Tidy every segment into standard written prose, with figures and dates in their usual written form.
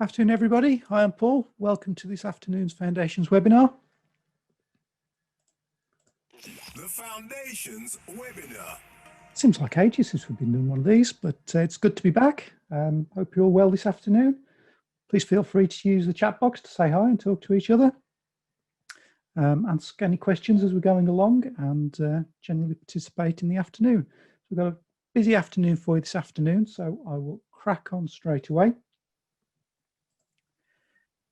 Afternoon, everybody. Hi, I'm Paul. Welcome to this afternoon's Foundations webinar. The Foundations webinar. Seems like ages since we've been doing one of these, but it's good to be back. Hope you're all well this afternoon. Please feel free to use the chat box to say hi and talk to each other. Ask any questions as we're going along and generally participate in the afternoon. So we've got a busy afternoon for you this afternoon, so I will crack on straight away.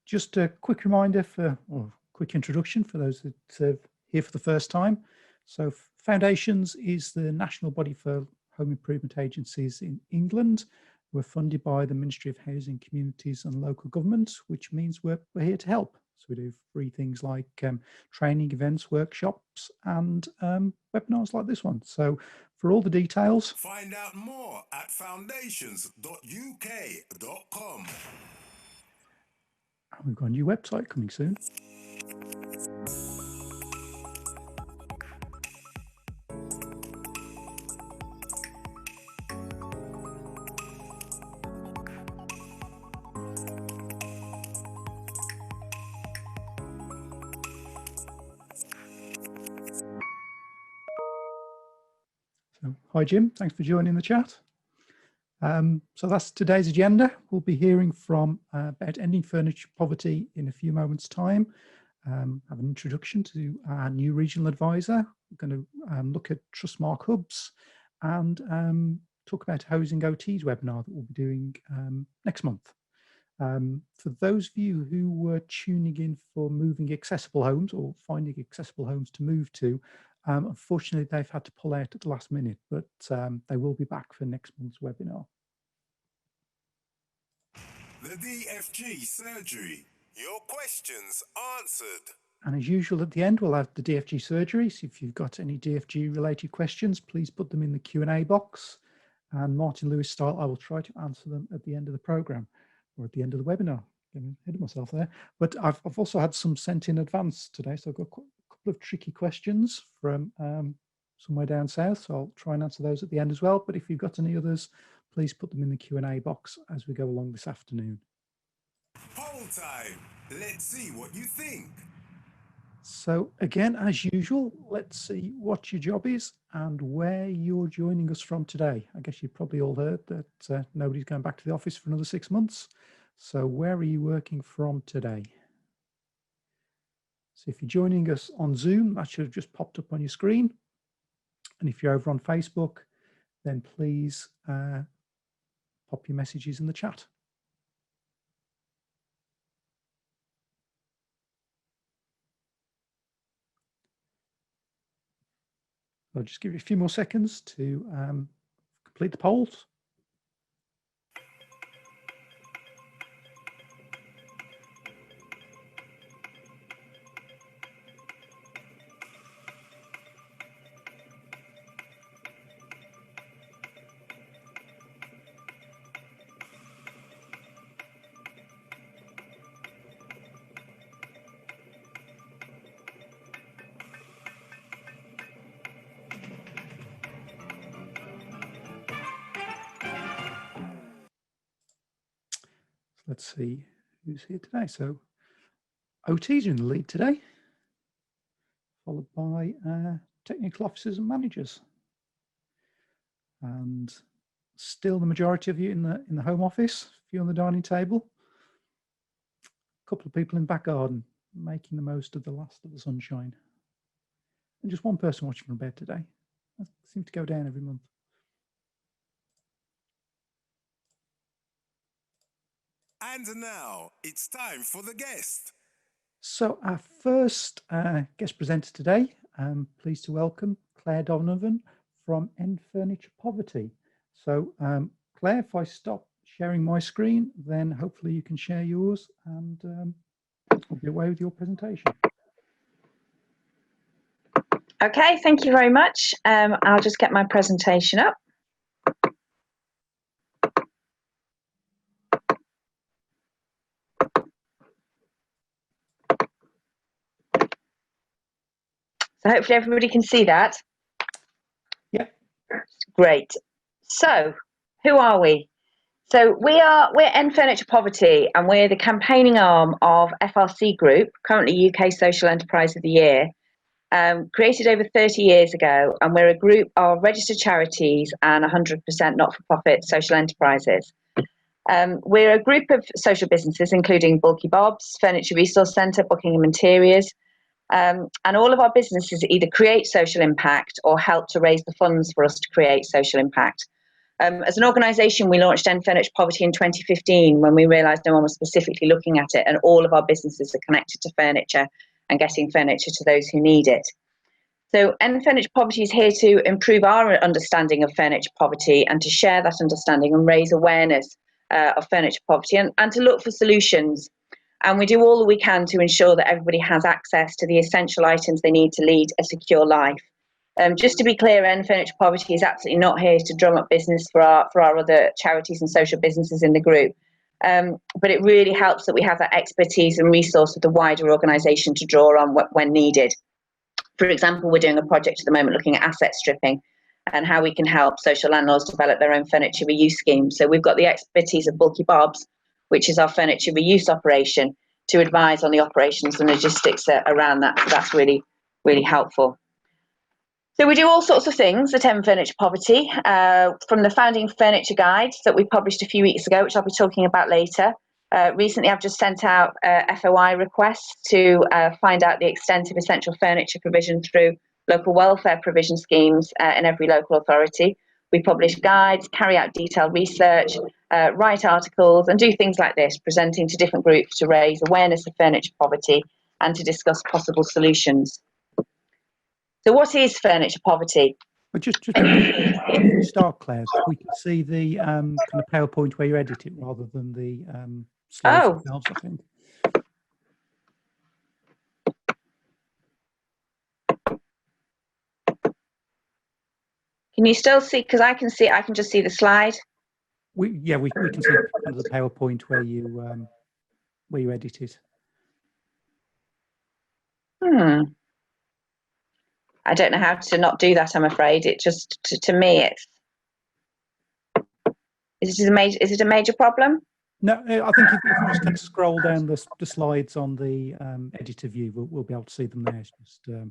Just a quick reminder or quick introduction for those that are here for the first time. So Foundations is the national body for home improvement agencies in England. We're funded by the Ministry of Housing, Communities and Local Government, which means we're here to help. So we do free things like training events, workshops and webinars like this one. So for all the details, find out more at foundations.uk.com. We've got a new website coming soon. So, hi Jim, thanks for joining the chat. So that's today's agenda. We'll be hearing from about ending furniture poverty in a few moments' time. Have an introduction to our new regional advisor. We're going to look at Trustmark hubs and talk about Housing OT's webinar that we'll be doing next month. For those of you who were tuning in for moving accessible homes or finding accessible homes to move to, unfortunately, they've had to pull out at the last minute, but they will be back for next month's webinar. The DFG Surgery. Your questions answered. And as usual, at the end, we'll have the DFG Surgery. So if you've got any DFG related questions, please put them in the Q&A box. And Martin Lewis style, I will try to answer them at the end of the program or at the end of the webinar. Getting ahead of myself there. But I've also had some sent in advance today. So I've got a couple of tricky questions from somewhere down south. So I'll try and answer those at the end as well. But if you've got any others, please put them in the Q&A box as we go along this afternoon. Poll time. Let's see what you think. So again, as usual, let's see what your job is and where you're joining us from today. I guess you've probably all heard that nobody's going back to the office for another 6 months. So where are you working from today? So if you're joining us on Zoom, that should have just popped up on your screen. And if you're over on Facebook, then please pop your messages in the chat. I'll just give you a few more seconds to complete the polls. Let's see who's here today. So OTs are in the lead today, followed by technical officers and managers. And still the majority of you in the home office, a few on the dining table, a couple of people in the back garden making the most of the last of the sunshine. And just one person watching from bed today. That seems to go down every month. And now it's time for the guest. So our first guest presenter today, I'm pleased to welcome Claire Donovan from End Furniture Poverty. So Claire, if I stop sharing my screen, then hopefully you can share yours and we'll be away with your presentation. Okay, thank you very much. I'll just get my presentation up. So hopefully everybody can see that. Yeah. Great. So who are we? So we're End Furniture Poverty, and we're the campaigning arm of FRC Group, currently UK Social Enterprise of the Year, created over 30 years ago, and we're a group of registered charities and 100% not-for-profit social enterprises. We're a group of social businesses, including Bulky Bob's, Furniture Resource Centre, Buckingham Interiors, and all of our businesses either create social impact or help to raise the funds for us to create social impact. As an organisation, we launched End Furniture Poverty in 2015 when we realised no one was specifically looking at it, and all of our businesses are connected to furniture and getting furniture to those who need it. So End Furniture Poverty is here to improve our understanding of furniture poverty and to share that understanding and raise awareness of furniture poverty and to look for solutions. And we do all that we can to ensure that everybody has access to the essential items they need to lead a secure life. Just to be clear, End Furniture Poverty is absolutely not here to drum up business for our other charities and social businesses in the group. But it really helps that we have that expertise and resource with the wider organisation to draw on when needed. For example, we're doing a project at the moment looking at asset stripping and how we can help social landlords develop their own furniture reuse schemes. So we've got the expertise of Bulky Bob's, which is our furniture reuse operation, to advise on the operations and logistics around that. So that's really, really helpful. So we do all sorts of things at End Furniture Poverty, from the founding furniture guides that we published a few weeks ago, which I'll be talking about later. Recently, I've just sent out FOI requests to find out the extent of essential furniture provision through local welfare provision schemes in every local authority. We publish guides, carry out detailed research, write articles, and do things like this, presenting to different groups to raise awareness of furniture poverty and to discuss possible solutions. So what is furniture poverty? But just before we start, Claire, we can see the kind of PowerPoint where you edit it rather than the slides themselves, I think. Can you still see? Because I can see, I can just see the slide. We can see kind of the PowerPoint where you edit it. I don't know how to not do that, I'm afraid. It just, to me, it's... Is it a major problem? No, I think if you just kind of scroll down the slides on the editor view, we'll be able to see them there. It's just, how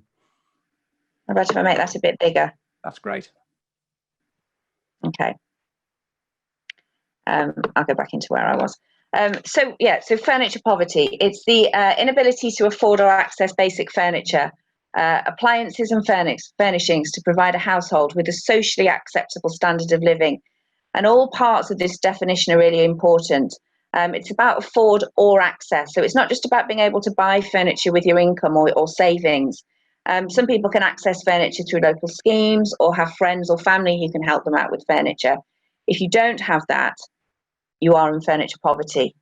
about if I make that a bit bigger? That's great. Okay. I'll go back into where I was. So furniture poverty. It's the inability to afford or access basic furniture, appliances and furnishings to provide a household with a socially acceptable standard of living. And all parts of this definition are really important. It's about afford or access. So it's not just about being able to buy furniture with your income or savings. Some people can access furniture through local schemes or have friends or family who can help them out with furniture. If you don't have that, you are in furniture poverty.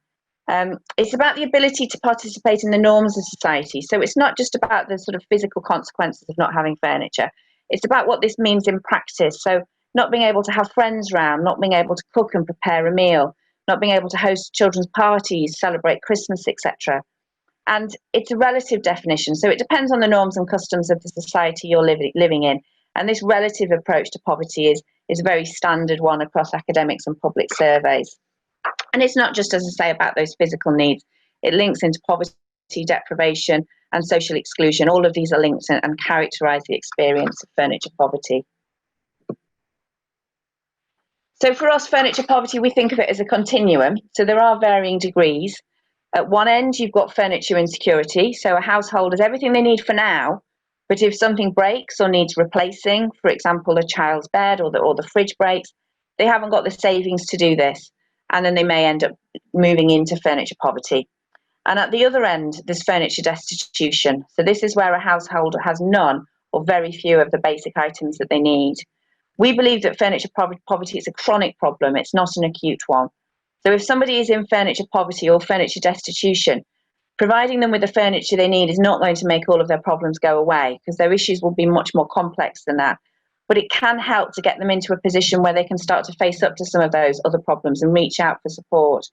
It's about the ability to participate in the norms of society. So it's not just about the sort of physical consequences of not having furniture. It's about what this means in practice. So not being able to have friends round, not being able to cook and prepare a meal, not being able to host children's parties, celebrate Christmas, etc. And it's a relative definition. So it depends on the norms and customs of the society you're living in. And this relative approach to poverty is a very standard one across academics and public surveys. And it's not just, as I say, about those physical needs. It links into poverty, deprivation, and social exclusion. All of these are linked and characterise the experience of furniture poverty. So for us, furniture poverty, we think of it as a continuum. So there are varying degrees. At one end, you've got furniture insecurity. So a household has everything they need for now, but if something breaks or needs replacing, for example, a child's bed or the fridge breaks, they haven't got the savings to do this. And then they may end up moving into furniture poverty. And at the other end, there's furniture destitution. So this is where a household has none or very few of the basic items that they need. We believe that furniture poverty is a chronic problem. It's not an acute one. So if somebody is in furniture poverty or furniture destitution, providing them with the furniture they need is not going to make all of their problems go away, because their issues will be much more complex than that. But it can help to get them into a position where they can start to face up to some of those other problems and reach out for support.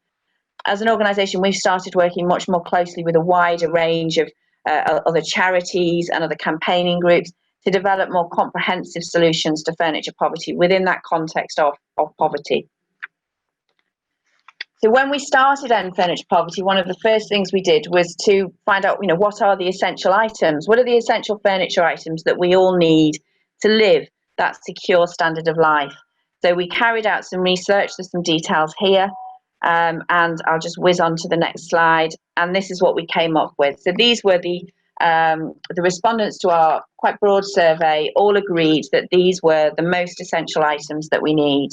As an organisation, we've started working much more closely with a wider range of other charities and other campaigning groups to develop more comprehensive solutions to furniture poverty within that context of poverty. So when we started End Furniture Poverty, one of the first things we did was to find out, what are the essential items? What are the essential furniture items that we all need to live that secure standard of life? So we carried out some research. There's some details here, and I'll just whiz on to the next slide. And this is what we came up with. So these were the respondents to our quite broad survey all agreed that these were the most essential items that we need.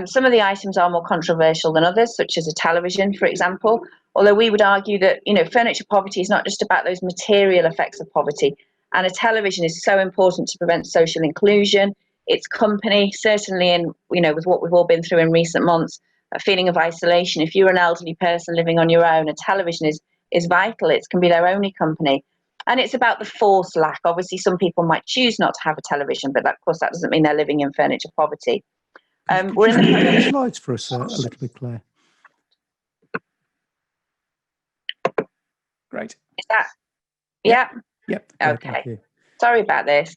Some of the items are more controversial than others, such as a television, for example, although we would argue that, furniture poverty is not just about those material effects of poverty, and a television is so important to prevent social inclusion. It's company, certainly in, with what we've all been through in recent months, a feeling of isolation. If you're an elderly person living on your own, a television is vital. It can be their only company. And it's about the forced lack. Obviously, some people might choose not to have a television, but of course, that doesn't mean they're living in furniture poverty. We're in the slides for us a little bit, Claire. Great. Is that? Yeah. Yep. Okay. Sorry about this.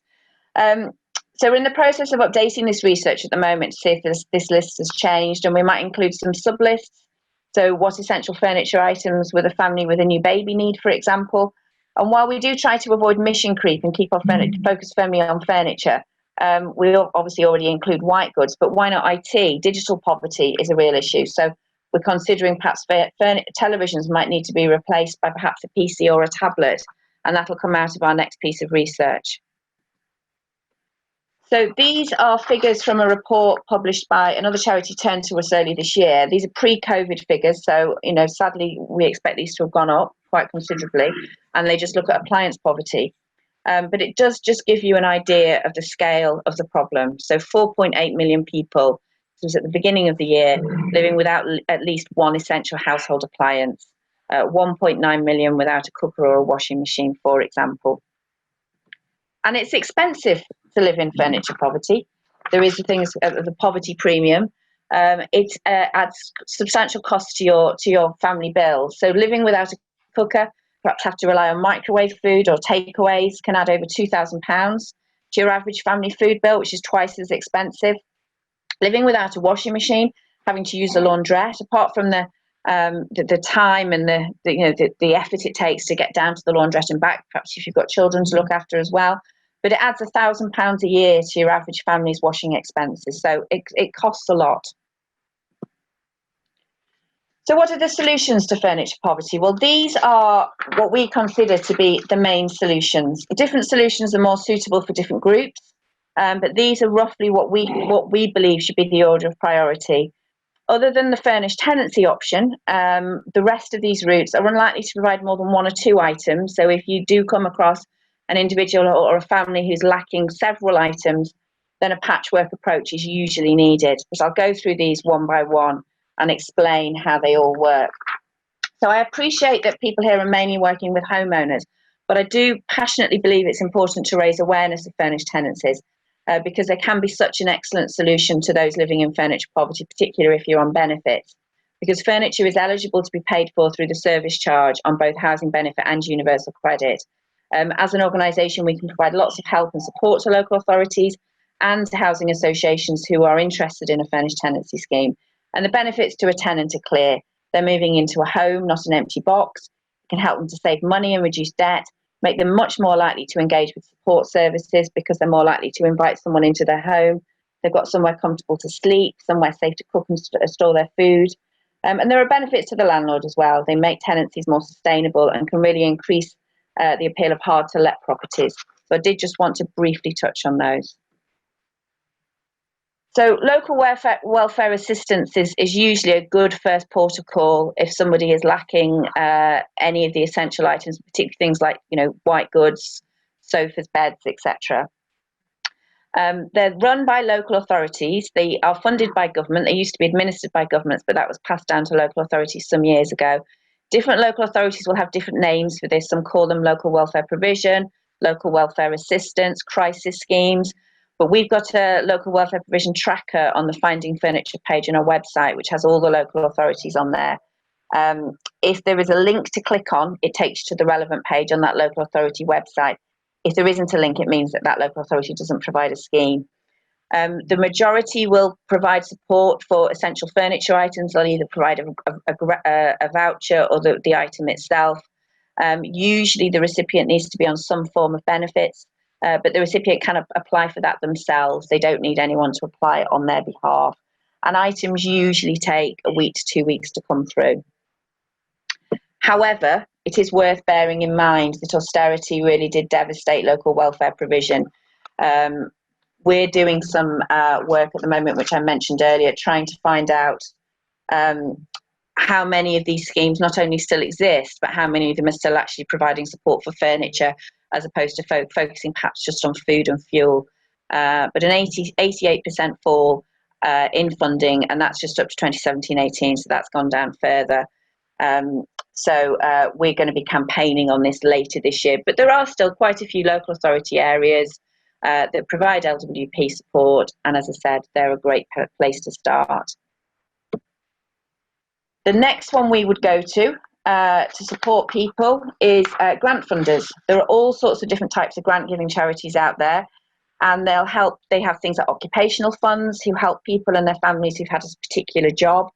So we're in the process of updating this research at the moment to see if this list has changed, and we might include some sub-lists. So what essential furniture items would a family with a new baby need, for example? And while we do try to avoid mission creep and keep our focus firmly on furniture, we obviously already include white goods, but why not IT? Digital poverty is a real issue. So we're considering perhaps televisions might need to be replaced by perhaps a PC or a tablet, and that'll come out of our next piece of research. So these are figures from a report published by another charity turned to us early this year. These are pre-COVID figures, so sadly we expect these to have gone up quite considerably, and they just look at appliance poverty. But it does just give you an idea of the scale of the problem. So 4.8 million people, this was at the beginning of the year, living without at least one essential household appliance. 1.9 million without a cooker or a washing machine, for example. And it's expensive to live in furniture poverty. There is the things, the poverty premium. It adds substantial cost to your family bill. So living without a cooker, perhaps have to rely on microwave food or takeaways, can add over £2,000 to your average family food bill, which is twice as expensive. Living without a washing machine, having to use a laundrette, apart from the time and the effort it takes to get down to the laundrette and back, perhaps if you've got children to look after as well. But it adds £1,000 a year to your average family's washing expenses. So it costs a lot. So what are the solutions to furniture poverty? Well, these are what we consider to be the main solutions. Different solutions are more suitable for different groups, but these are roughly what we believe should be the order of priority. Other than the furnished tenancy option, the rest of these routes are unlikely to provide more than one or two items. So if you do come across an individual or a family who's lacking several items, then a patchwork approach is usually needed. But I'll go through these one by one and explain how they all work. So I appreciate that people here are mainly working with homeowners, but I do passionately believe it's important to raise awareness of furnished tenancies because they can be such an excellent solution to those living in furniture poverty, particularly if you're on benefits, because furniture is eligible to be paid for through the service charge on both housing benefit and universal credit. As an organisation, we can provide lots of help and support to local authorities and to housing associations who are interested in a furnished tenancy scheme. And the benefits to a tenant are clear. They're moving into a home, not an empty box. It can help them to save money and reduce debt, make them much more likely to engage with support services because they're more likely to invite someone into their home. They've got somewhere comfortable to sleep, somewhere safe to cook and store their food. And there are benefits to the landlord as well. They make tenancies more sustainable and can really increase the appeal of hard-to-let properties. So I did just want to briefly touch on those. So local welfare assistance is usually a good first port of call if somebody is lacking any of the essential items, particularly things like white goods, sofas, beds, etc. They're run by local authorities. They are funded by government. They used to be administered by governments, but that was passed down to local authorities some years ago. Different local authorities will have different names for this. Some call them local welfare provision, local welfare assistance, crisis schemes. But we've got a local welfare provision tracker on the Finding Furniture page on our website, which has all the local authorities on there. If there is a link to click on, it takes you to the relevant page on that local authority website. If there isn't a link, it means that that local authority doesn't provide a scheme. The majority will provide support for essential furniture items. They'll either provide a voucher or the item itself. Usually the recipient needs to be on some form of benefits, but the recipient can apply for that themselves. They don't need anyone to apply it on their behalf. And items usually take a week to 2 weeks to come through. However, it is worth bearing in mind that austerity really did devastate local welfare provision. We're doing some work at the moment, which I mentioned earlier, trying to find out how many of these schemes not only still exist, but how many of them are still actually providing support for furniture, as opposed to focusing perhaps just on food and fuel. But an 88% fall in funding, and that's just up to 2017-18, so that's gone down further. So we're going to be campaigning on this later this year, but there are still quite a few local authority areas that provide LWP support, and as I said, they're a great place to start. The next one we would go to support people is grant funders. There are all sorts of different types of grant giving charities out there, and they'll help. They have things like occupational funds who help people and their families who've had a particular job.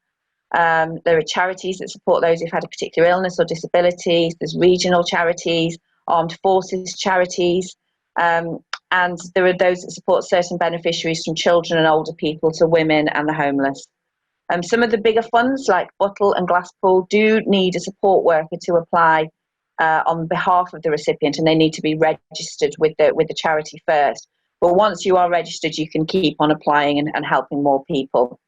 There are charities that support those who've had a particular illness or disabilities. There's regional charities, armed forces charities, and there are those that support certain beneficiaries, from children and older people to women and the homeless. Some of the bigger funds like Buttle and Glasspool do need a support worker to apply on behalf of the recipient, and they need to be registered with the charity first. But once you are registered, you can keep on applying and helping more people.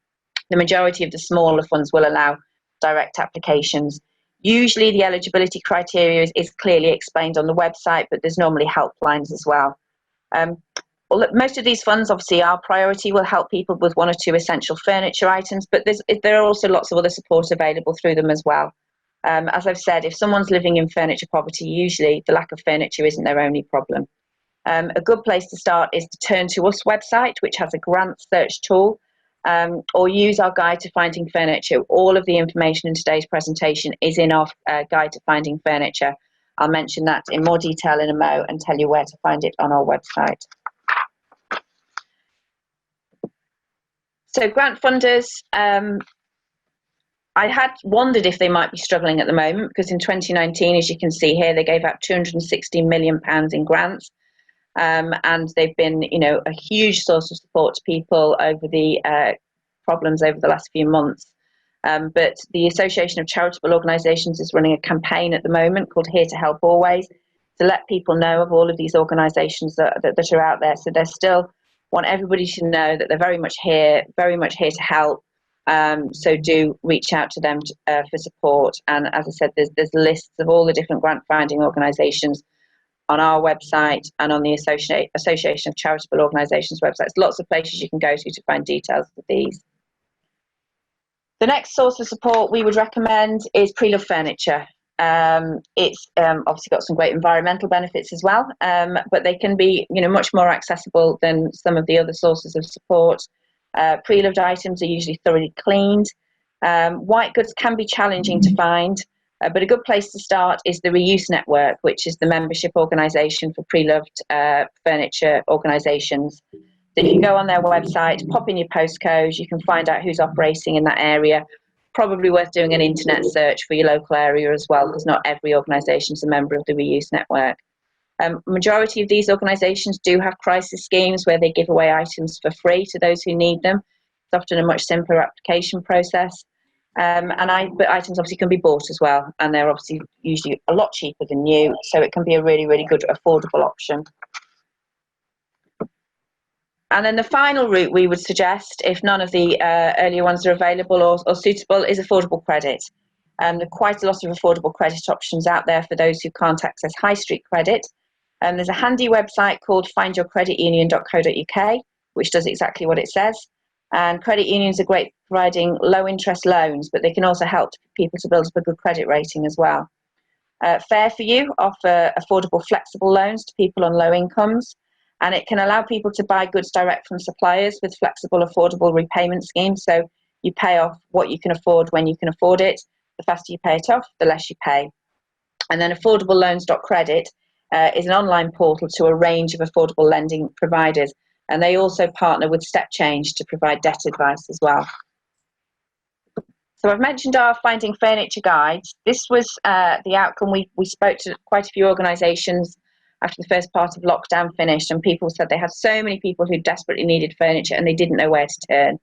The majority of the smaller funds will allow direct applications. Usually the eligibility criteria is clearly explained on the website, but there's normally helplines as well. Most of these funds, obviously, our priority will help people with 1 or 2 essential furniture items, but there are also lots of other support available through them as well. As I've said, if someone's living in furniture poverty, usually the lack of furniture isn't their only problem. A good place to start is the Turn to Us website, which has a grant search tool, or use our guide to finding furniture. All of the information in today's presentation is in our guide to finding furniture. I'll mention that in more detail in a mo and tell you where to find it on our website. So grant funders, I had wondered if they might be struggling at the moment, because in 2019, as you can see here, they gave out £260 million in grants. And they've been, a huge source of support to people over the problems over the last few months. But the Association of Charitable Organisations is running a campaign at the moment called Here to Help Always, to let people know of all of these organisations that are out there. So they still want everybody to know that they're very much here to help. So do reach out to them for support. And as I said, there's lists of all the different grant finding organisations on our website and on the Association of Charitable Organisations websites. Lots of places you can go to find details of these. The next source of support we would recommend is pre-loved furniture. It's obviously got some great environmental benefits as well, but they can be much more accessible than some of the other sources of support. Pre-loved items are usually thoroughly cleaned. White goods can be challenging to find, but a good place to start is the Reuse Network, which is the membership organisation for pre-loved furniture organisations. So if you go on their website, pop in your postcode, you can find out who's operating in that area. Probably worth doing an internet search for your local area as well, because not every organisation is a member of the Reuse Network. Majority of these organisations do have crisis schemes where they give away items for free to those who need them. It's often a much simpler application process. But items obviously can be bought as well, and they're obviously usually a lot cheaper than new, so it can be a really, really good affordable option. And then the final route we would suggest, if none of the earlier ones are available or suitable, is affordable credit. There are quite a lot of affordable credit options out there for those who can't access high street credit. There's a handy website called findyourcreditunion.co.uk, which does exactly what it says. And credit unions are great for providing low interest loans, but they can also help people to build up a good credit rating as well. Fair for You offer affordable flexible loans to people on low incomes, and it can allow people to buy goods direct from suppliers with flexible affordable repayment schemes. So you pay off what you can afford when you can afford it. the faster you pay it off, the less you pay. And then affordableloans.credit is an online portal to a range of affordable lending providers. And they also partner with Step Change to provide debt advice as well. So I've mentioned our Finding Furniture guides. This was the outcome. We spoke to quite a few organisations after the first part of lockdown finished, and people said they had so many people who desperately needed furniture and they didn't know where to turn.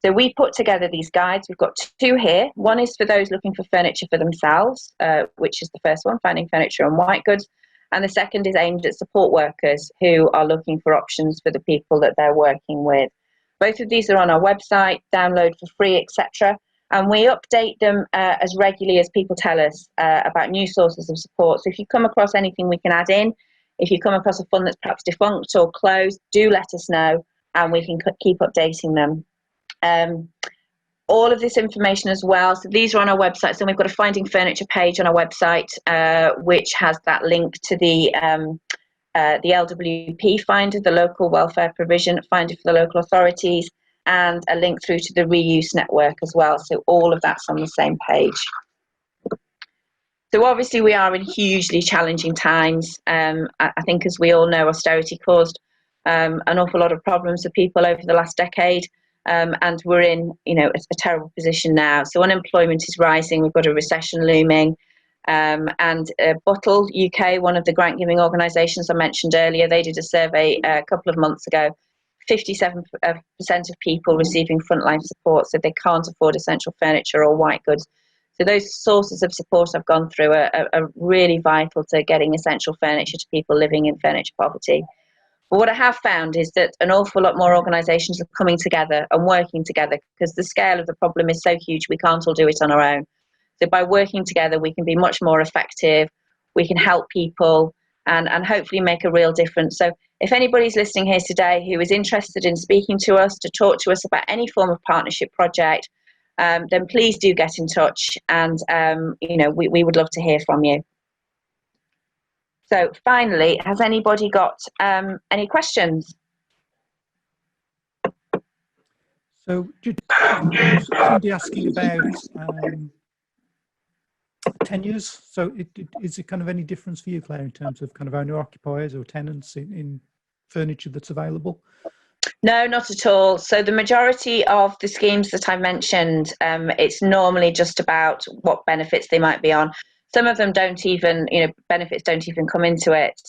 So we put together these guides. We've got two here. One is for those looking for furniture for themselves, which is the first one, Finding Furniture and White Goods. And the second is aimed at support workers who are looking for options for the people that they're working with. Both of these are on our website, download for free, etc. And we update them as regularly as people tell us about new sources of support. So if you come across anything we can add in, if you come across a fund that's perhaps defunct or closed, do let us know and we can keep updating them. All of this information as well, so these are on our website. So we've got a Finding Furniture page on our website, which has that link to the LWP finder, the local welfare provision finder for the local authorities, and a link through to the reuse network as well. So all of that's on the same page. So obviously we are in hugely challenging times. I think, as we all know, austerity caused an awful lot of problems for people over the last decade. And we're in, a terrible position now. So unemployment is rising. We've got a recession looming. And Buttle UK, one of the grant-giving organisations I mentioned earlier, they did a survey a couple of months ago. 57% of people receiving frontline support said they can't afford essential furniture or white goods. So those sources of support I've gone through are really vital to getting essential furniture to people living in furniture poverty. But what I have found is that an awful lot more organisations are coming together and working together, because the scale of the problem is so huge we can't all do it on our own. So by working together we can be much more effective, we can help people and hopefully make a real difference. So if anybody's listening here today who is interested in speaking to us, to talk to us about any form of partnership project, then please do get in touch, and we would love to hear from you. So finally, has anybody got any questions? So somebody asking about tenures. So is it kind of any difference for you, Claire, in terms of kind of owner-occupiers or tenants in furniture that's available? No, not at all. So the majority of the schemes that I mentioned, it's normally just about what benefits they might be on. Some of them don't even, benefits don't even come into it.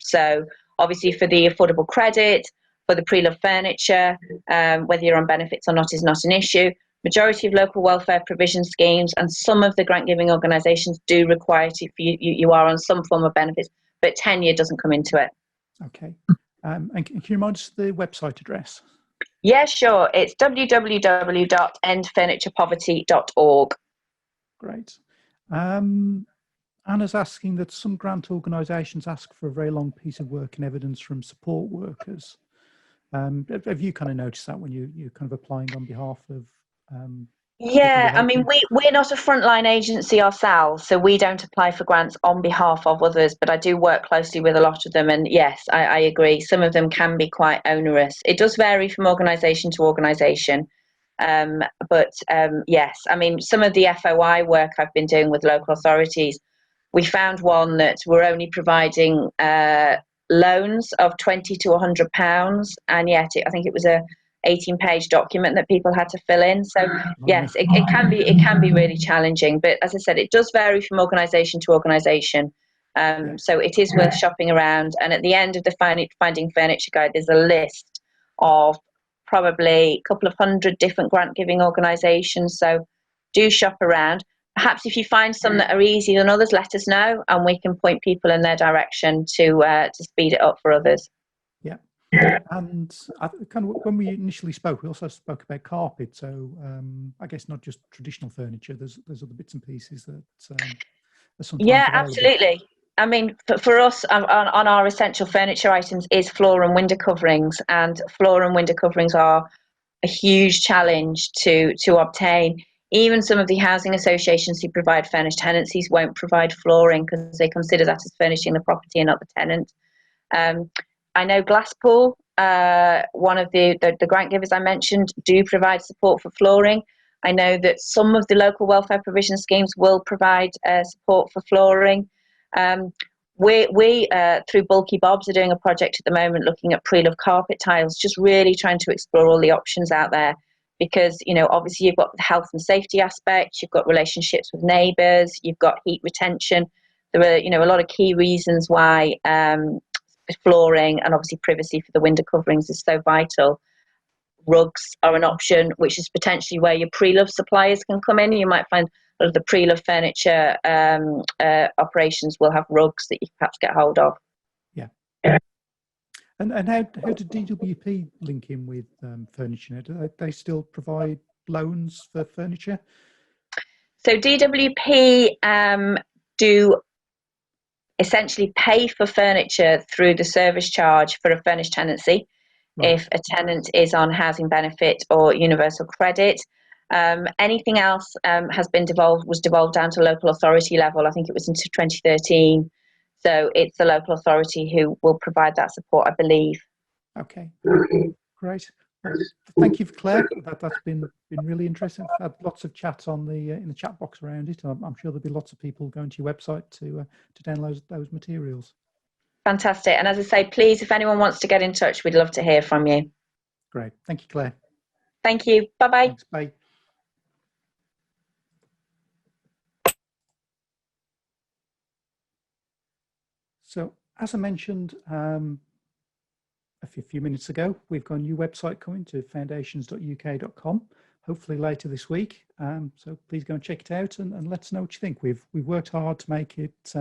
So obviously for the affordable credit, for the pre-loved furniture, whether you're on benefits or not is not an issue. Majority of local welfare provision schemes and some of the grant-giving organisations do require you are on some form of benefits, but tenure doesn't come into it. Okay. And can you remind us the website address? Yeah, sure. It's www.endfurniturepoverty.org. Great. Anna's asking that some grant organisations ask for a very long piece of work and evidence from support workers. Have you kind of noticed that when you're kind of applying on behalf of? Yeah, I mean, we're not a frontline agency ourselves, so we don't apply for grants on behalf of others, but I do work closely with a lot of them. And yes, I agree. Some of them can be quite onerous. It does vary from organisation to organisation. But yes, I mean, some of the FOI work I've been doing with local authorities, we found one that we're only providing loans of £20 to £100, and yet I think it was a 18-page document that people had to fill in. So yes, it can be really challenging. But as I said, it does vary from organisation to organisation. So it is worth shopping around. And at the end of the Finding Furniture Guide, there's a list of probably a couple of hundred different grant-giving organisations. So do shop around. Perhaps if you find some that are easier than others, let us know, and we can point people in their direction to speed it up for others. Yeah. And kind of when we initially spoke, we also spoke about carpet. So I guess not just traditional furniture. There's other bits and pieces that are sometimes available. Absolutely. I mean, for us, on our essential furniture items is floor and window coverings, and floor and window coverings are a huge challenge to obtain. Even some of the housing associations who provide furnished tenancies won't provide flooring because they consider that as furnishing the property and not the tenant. I know Glasspool, one of the grant givers I mentioned, do provide support for flooring. I know that some of the local welfare provision schemes will provide support for flooring. We through Bulky Bobs, are doing a project at the moment looking at pre-loved carpet tiles, just really trying to explore all the options out there. Because, you know, obviously you've got the health and safety aspect, you've got relationships with neighbours, you've got heat retention. There are, you know, a lot of key reasons why flooring and obviously privacy for the window coverings is so vital. Rugs are an option, which is potentially where your pre-loved suppliers can come in. You might find a lot of the pre-loved furniture operations will have rugs that you can perhaps get hold of. Yeah. And how did DWP link in with furniture? Do they still provide loans for furniture? So DWP do essentially pay for furniture through the service charge for a furnished tenancy. Right. If a tenant is on housing benefit or universal credit. Anything else was devolved down to local authority level. I think it was into 2013. So it's the local authority who will provide that support, I believe. Okay, great. Well, thank you, Claire. That's been really interesting. I've had lots of chats on the in the chat box around it. I'm sure there'll be lots of people going to your website to download those materials. Fantastic. And as I say, please, if anyone wants to get in touch, we'd love to hear from you. Great. Thank you, Claire. Thank you. Bye-bye. Thanks, bye. So, as I mentioned a few minutes ago, we've got a new website coming to foundations.uk.com, hopefully later this week. So please go and check it out and let us know what you think. We've worked hard to make it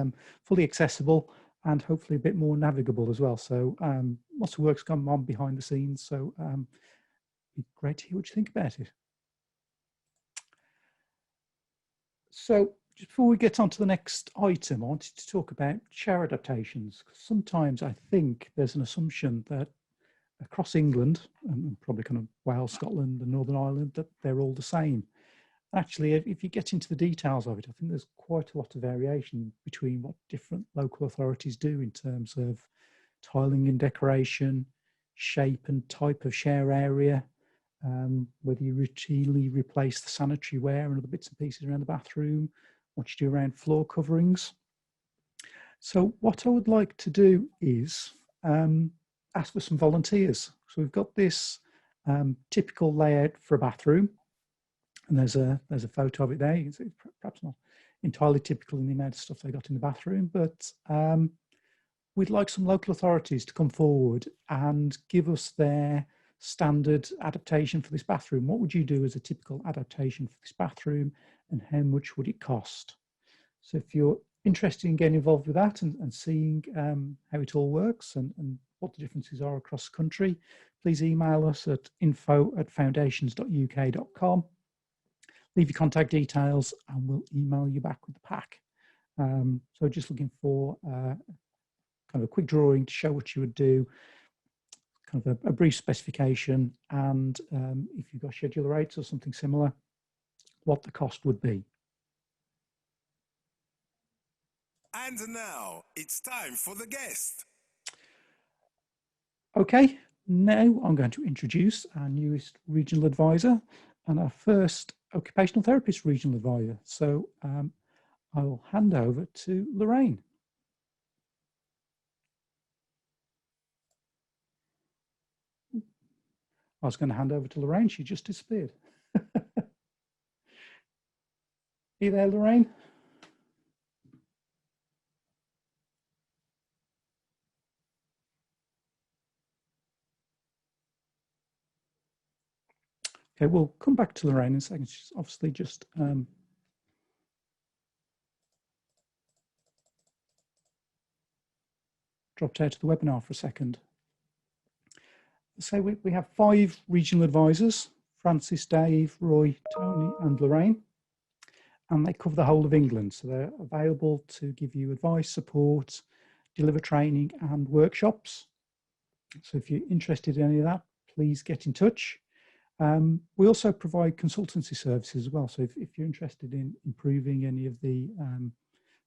fully accessible and hopefully a bit more navigable as well. So lots of work's gone on behind the scenes. So it'd be great to hear what you think about it. So just before we get on to the next item, I wanted to talk about chair adaptations. Sometimes I think there's an assumption that across England, and probably kind of Wales, Scotland and Northern Ireland, that they're all the same. Actually, if you get into the details of it, I think there's quite a lot of variation between what different local authorities do in terms of tiling and decoration, shape and type of share area, whether you routinely replace the sanitary ware and other bits and pieces around the bathroom, what you do around floor coverings. So what I would like to do is ask for some volunteers. So we've got this typical layout for a bathroom, and there's a photo of it there. It's perhaps not entirely typical in the amount of stuff they got in the bathroom, but we'd like some local authorities to come forward and give us their standard adaptation for this bathroom. What would you do as a typical adaptation for this bathroom, and how much would it cost? So if you're interested in getting involved with that and seeing how it all works and what the differences are across the country, please email us at info@foundations.uk.com. Leave your contact details and we'll email you back with the pack. So just looking for kind of a quick drawing to show what you would do, kind of a brief specification, and if you've got scheduler rates or something similar, what the cost would be. And now it's time for the guest. Okay, now I'm going to introduce our newest regional advisor and our first occupational therapist regional advisor. So I will hand over to Lorraine. I was going to hand over to Lorraine, she just disappeared. Are you there, Lorraine? Okay, we'll come back to Lorraine in a second. She's obviously just dropped out of the webinar for a second. So we have 5 regional advisors: Francis, Dave, Roy, Tony and Lorraine, and they cover the whole of England. So they're available to give you advice, support, deliver training and workshops. So if you're interested in any of that, please get in touch. We also provide consultancy services as well. So if you're interested in improving any of the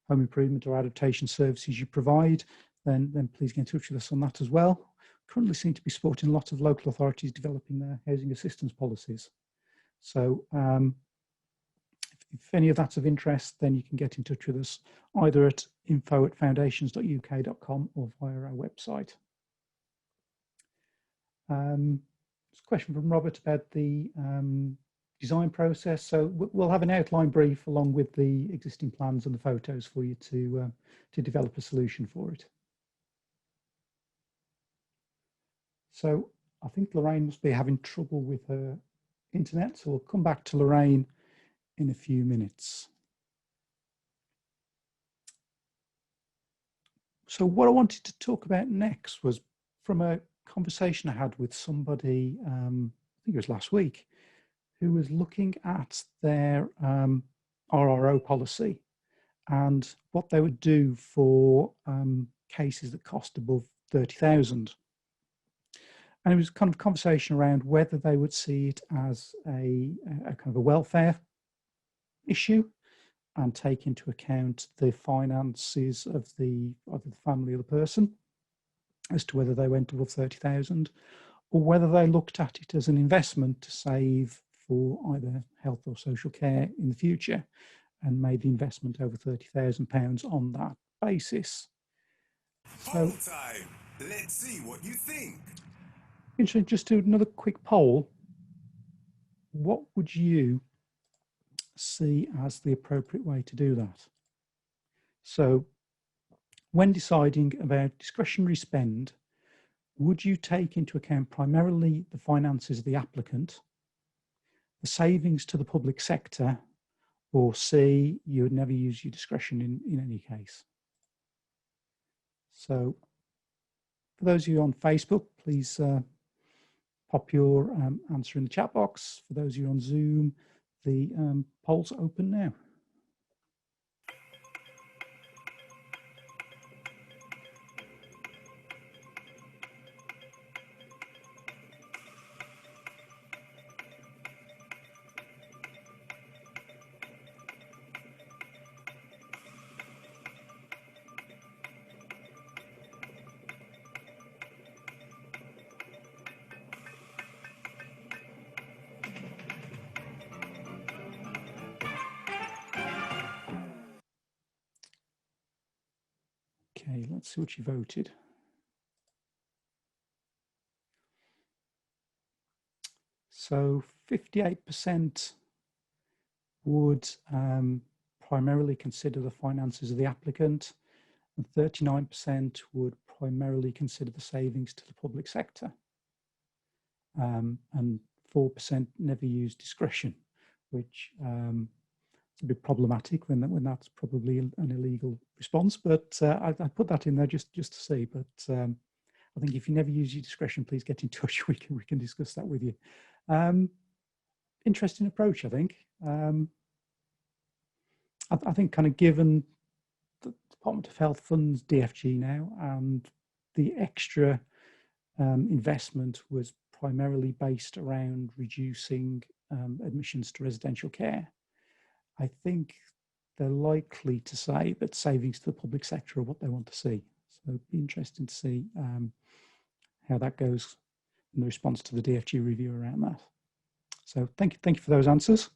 home improvement or adaptation services you provide, then please get in touch with us on that as well. Currently seem to be supporting a lot of local authorities developing their housing assistance policies. So if any of that's of interest, then you can get in touch with us either at info@foundations.uk.com or via our website. There's a question from Robert about the design process. So we'll have an outline brief along with the existing plans and the photos for you to develop a solution for it. So I think Lorraine must be having trouble with her internet, so we'll come back to Lorraine in a few minutes. So what I wanted to talk about next was from a conversation I had with somebody, I think it was last week, who was looking at their RRO policy and what they would do for cases that cost above 30,000. And it was kind of a conversation around whether they would see it as a kind of a welfare issue and take into account the finances of either the family or the person as to whether they went above 30,000, or whether they looked at it as an investment to save for either health or social care in the future and made the investment over £30,000 on that basis. Poll time. Let's see what you think. Interesting, just do another quick poll. What would you see as the appropriate way to do that? So when deciding about discretionary spend, would you take into account primarily the finances of the applicant, the savings to the public sector, or C, you would never use your discretion in any case? So for those of you on Facebook, please pop your answer in the chat box. For those of you on Zoom, the poll's open now. Okay, let's see what you voted. So 58% would primarily consider the finances of the applicant, and 39% would primarily consider the savings to the public sector. And 4% never use discretion, which it's a bit problematic when that's probably an illegal response, but I put that in there just to see. But I think if you never use your discretion, please get in touch. We can discuss that with you. Interesting approach, I think. I think kind of given the Department of Health funds DFG now, and the extra investment was primarily based around reducing admissions to residential care, I think they're likely to say that savings to the public sector are what they want to see. So it'd be interesting to see how that goes in the response to the DFG review around that. So thank you for those answers.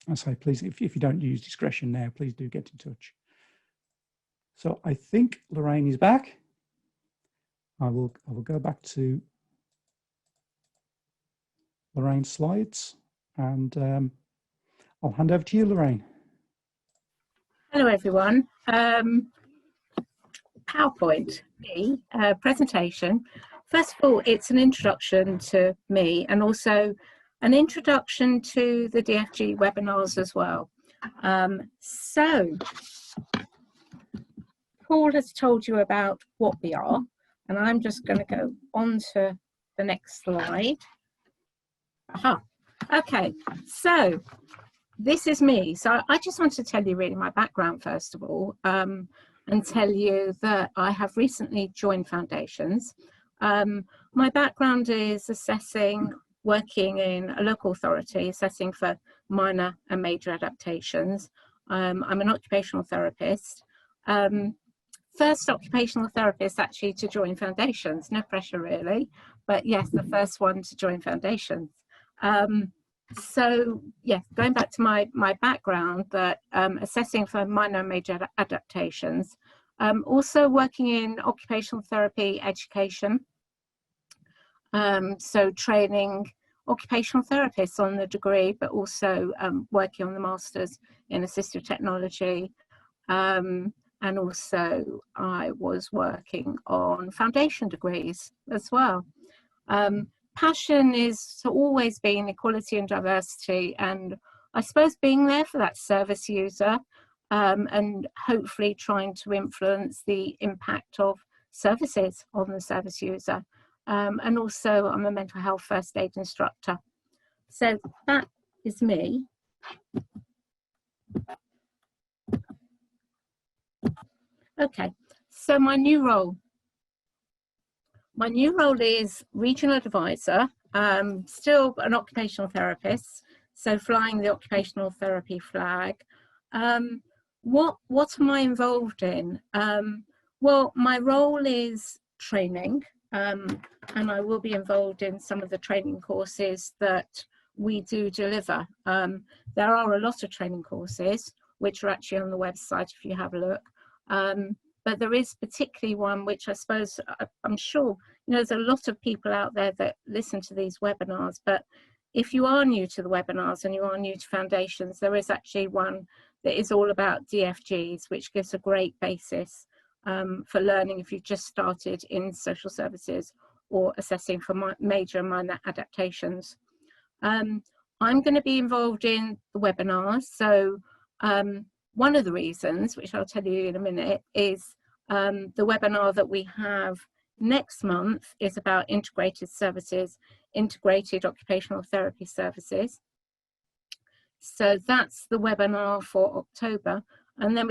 I say, please, if you don't use discretion now, please do get in touch. So I think Lorraine is back. I will go back to Lorraine's slides, and I'll hand over to you, Lorraine. Hello, everyone. PowerPoint, presentation. First of all, it's an introduction to me and also an introduction to the DFG webinars as well. So, Paul has told you about what we are, and I'm just going to go on to the next slide. Aha. Okay, so this is me. So I just want to tell you really my background first of all, and tell you that I have recently joined Foundations. My background is working in a local authority, assessing for minor and major adaptations. I'm an occupational therapist. First occupational therapist actually to join Foundations, no pressure really, but yes, the first one to join Foundations. So yes, going back to my background, that assessing for minor and major adaptations, also working in occupational therapy education, so training occupational therapists on the degree, but also working on the masters in assistive technology, and also I was working on foundation degrees as well. Passion is always been equality and diversity, and I suppose being there for that service user, and hopefully trying to influence the impact of services on the service user. And also I'm a mental health first aid instructor. So that is me. Okay, so my new role. My new role is regional advisor, still an occupational therapist, so flying the occupational therapy flag. What am I involved in? Well, my role is training, and I will be involved in some of the training courses that we do deliver. There are a lot of training courses, which are actually on the website if you have a look. But there is particularly one which I suppose, I'm sure, you know, there's a lot of people out there that listen to these webinars, but if you are new to the webinars and you are new to foundations, there is actually one that is all about DFGs, which gives a great basis for learning if you've just started in social services or assessing for major and minor adaptations. I'm going to be involved in the webinars, so one of the reasons, which I'll tell you in a minute, is the webinar that we have next month is about integrated services, integrated occupational therapy services. So that's the webinar for October. And then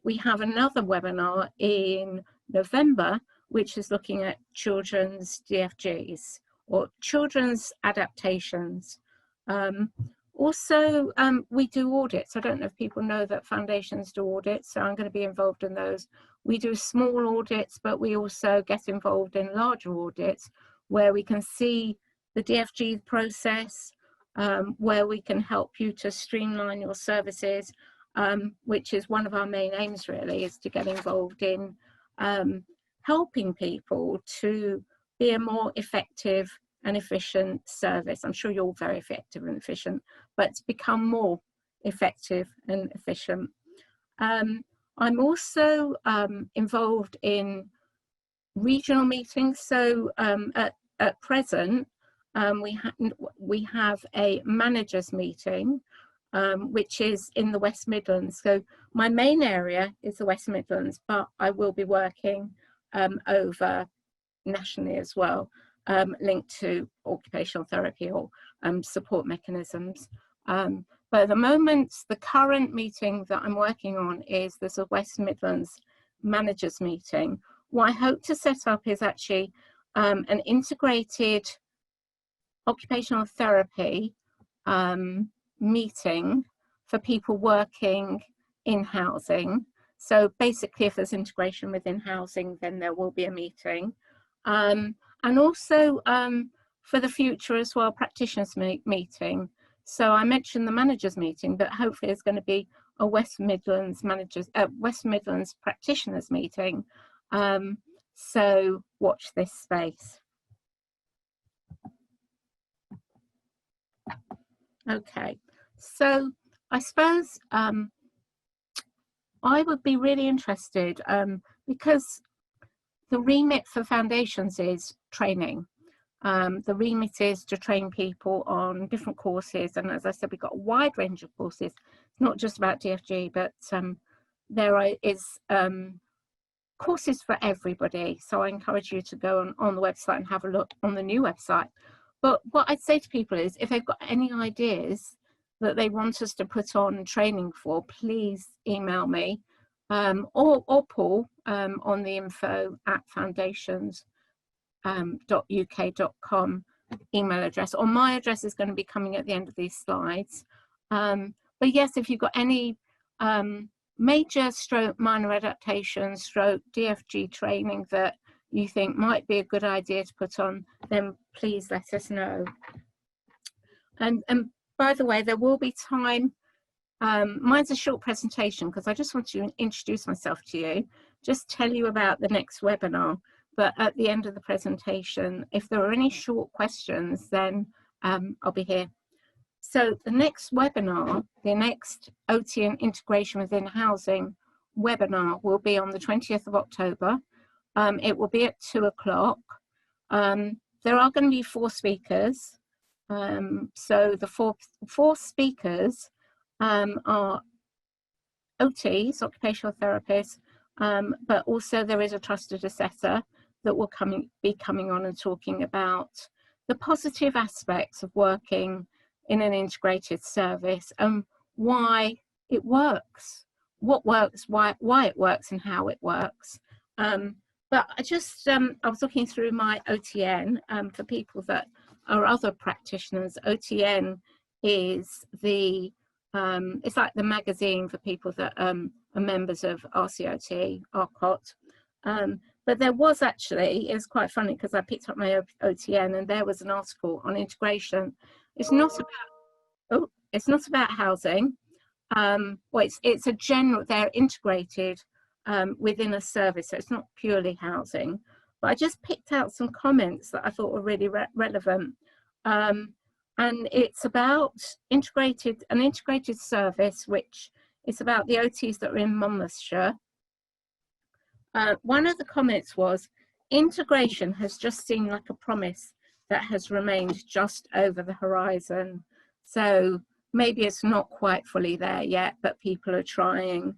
we have another webinar in November, which is looking at children's DFGs or children's adaptations. Also, we do audits. I don't know if people know that foundations do audits, so I'm going to be involved in those. We do small audits, but we also get involved in larger audits where we can see the DFG process, where we can help you to streamline your services, which is one of our main aims really, is to get involved in helping people to be a more effective and efficient service. I'm sure you're all very effective and efficient, but to become more effective and efficient. I'm also involved in regional meetings. So at present, we have a managers meeting, which is in the West Midlands. So my main area is the West Midlands, but I will be working over nationally as well, linked to occupational therapy or support mechanisms. But at the moment, the current meeting that I'm working on is there's a West Midlands managers meeting. What I hope to set up is actually an integrated occupational therapy meeting for people working in housing. So basically, if there's integration within housing, then there will be a meeting. And also for the future as well, practitioners meeting. So I mentioned the managers meeting, but hopefully there's going to be a West Midlands practitioners meeting. So watch this space. Okay, so I suppose I would be really interested because the remit for foundations is training. The remit is to train people on different courses, and as I said, we've got a wide range of courses. It's not just about DFG, but there is courses for everybody. So I encourage you to go on the website and have a look on the new website. But what I'd say to people is, if they've got any ideas that they want us to put on training for, please email me or Paul on the info@foundations.uk.com email address, or my address is going to be coming at the end of these slides. But yes, if you've got any major stroke minor adaptation stroke DFG training that you think might be a good idea to put on, then please let us know. And by the way, there will be time. Mine's a short presentation because I just want to introduce myself to you, just tell you about the next webinar. But at the end of the presentation, if there are any short questions, then I'll be here. So the next webinar, the next OT and integration within housing webinar will be on the 20th of October. It will be at 2 o'clock. There are going to be 4 speakers. So the four speakers are OTs, occupational therapists, but also there is a trusted assessor that will be coming on and talking about the positive aspects of working in an integrated service and why it works, what works, why it works and how it works. But I was looking through my OTN for people that are other practitioners. OTN is it's like the magazine for people that are members of RCOT, RCOT. But there was actually, it was quite funny because I picked up my OTN and there was an article on integration. It's not about housing. Well, it's a general, they're integrated within a service, so it's not purely housing. But I just picked out some comments that I thought were really relevant. And it's about an integrated service, which is about the OTs that are in Monmouthshire. One of the comments was, integration has just seemed like a promise that has remained just over the horizon. So maybe it's not quite fully there yet, but people are trying.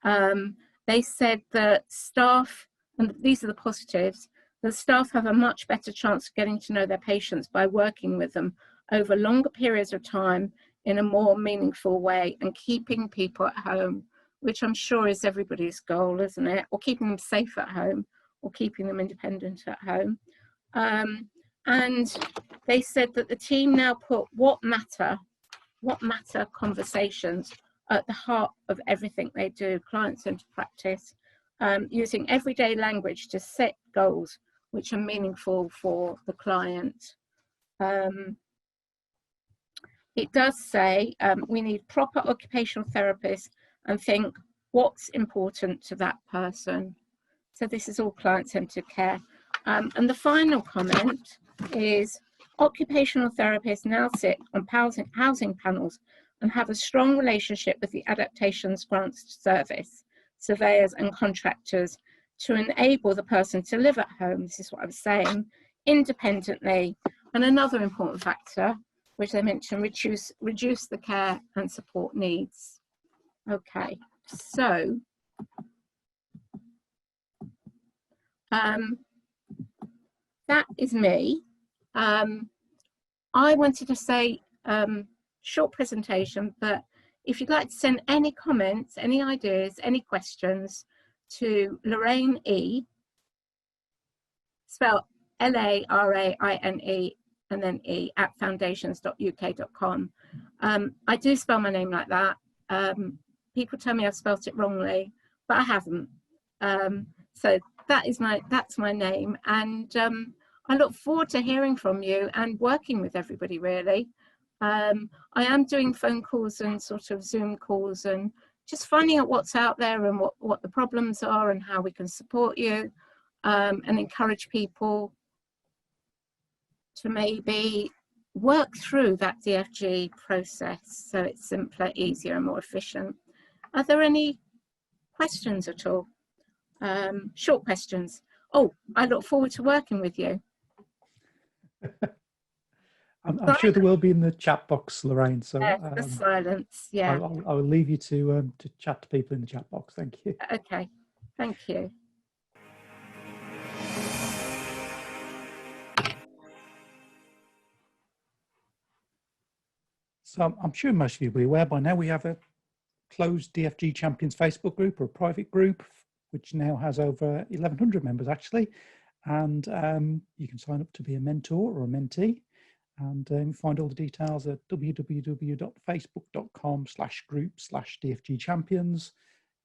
They said that staff, and these are the positives, the staff have a much better chance of getting to know their patients by working with them over longer periods of time in a more meaningful way and keeping people at home, which I'm sure is everybody's goal, isn't it? Or keeping them safe at home or keeping them independent at home. And they said that the team now put what matter conversations at the heart of everything they do, client-centered practice, using everyday language to set goals which are meaningful for the client. It does say we need proper occupational therapists and think what's important to that person. So this is all client-centered care. And the final comment is occupational therapists now sit on housing panels and have a strong relationship with the adaptations grants service, surveyors and contractors to enable the person to live at home, this is what I was saying, independently. And another important factor, which they mentioned, reduce the care and support needs. Okay, so that is me. I wanted to say short presentation, but if you'd like to send any comments, any ideas, any questions to Lorraine E, spelled L-A-R-A-I-N-E and then E @foundations.uk.com. I do spell my name like that. People tell me I've spelt it wrongly, but I haven't. So that's my name, and I look forward to hearing from you and working with everybody, really. I am doing phone calls and sort of Zoom calls and just finding out what's out there and what the problems are and how we can support you, and encourage people to maybe work through that DFG process so it's simpler, easier and more efficient. Are there any questions at all? Short questions. Oh, I look forward to working with you. I'm sure there will be in the chat box, Lorraine. So the silence, yeah. I will leave you to chat to people in the chat box. Thank you. Okay, thank you. So I'm sure most of you will be aware by now we have a closed DFG Champions Facebook group, or a private group, which now has over 1,100 members actually. And you can sign up to be a mentor or a mentee. And find all the details at www.facebook.com/group/DFG Champions.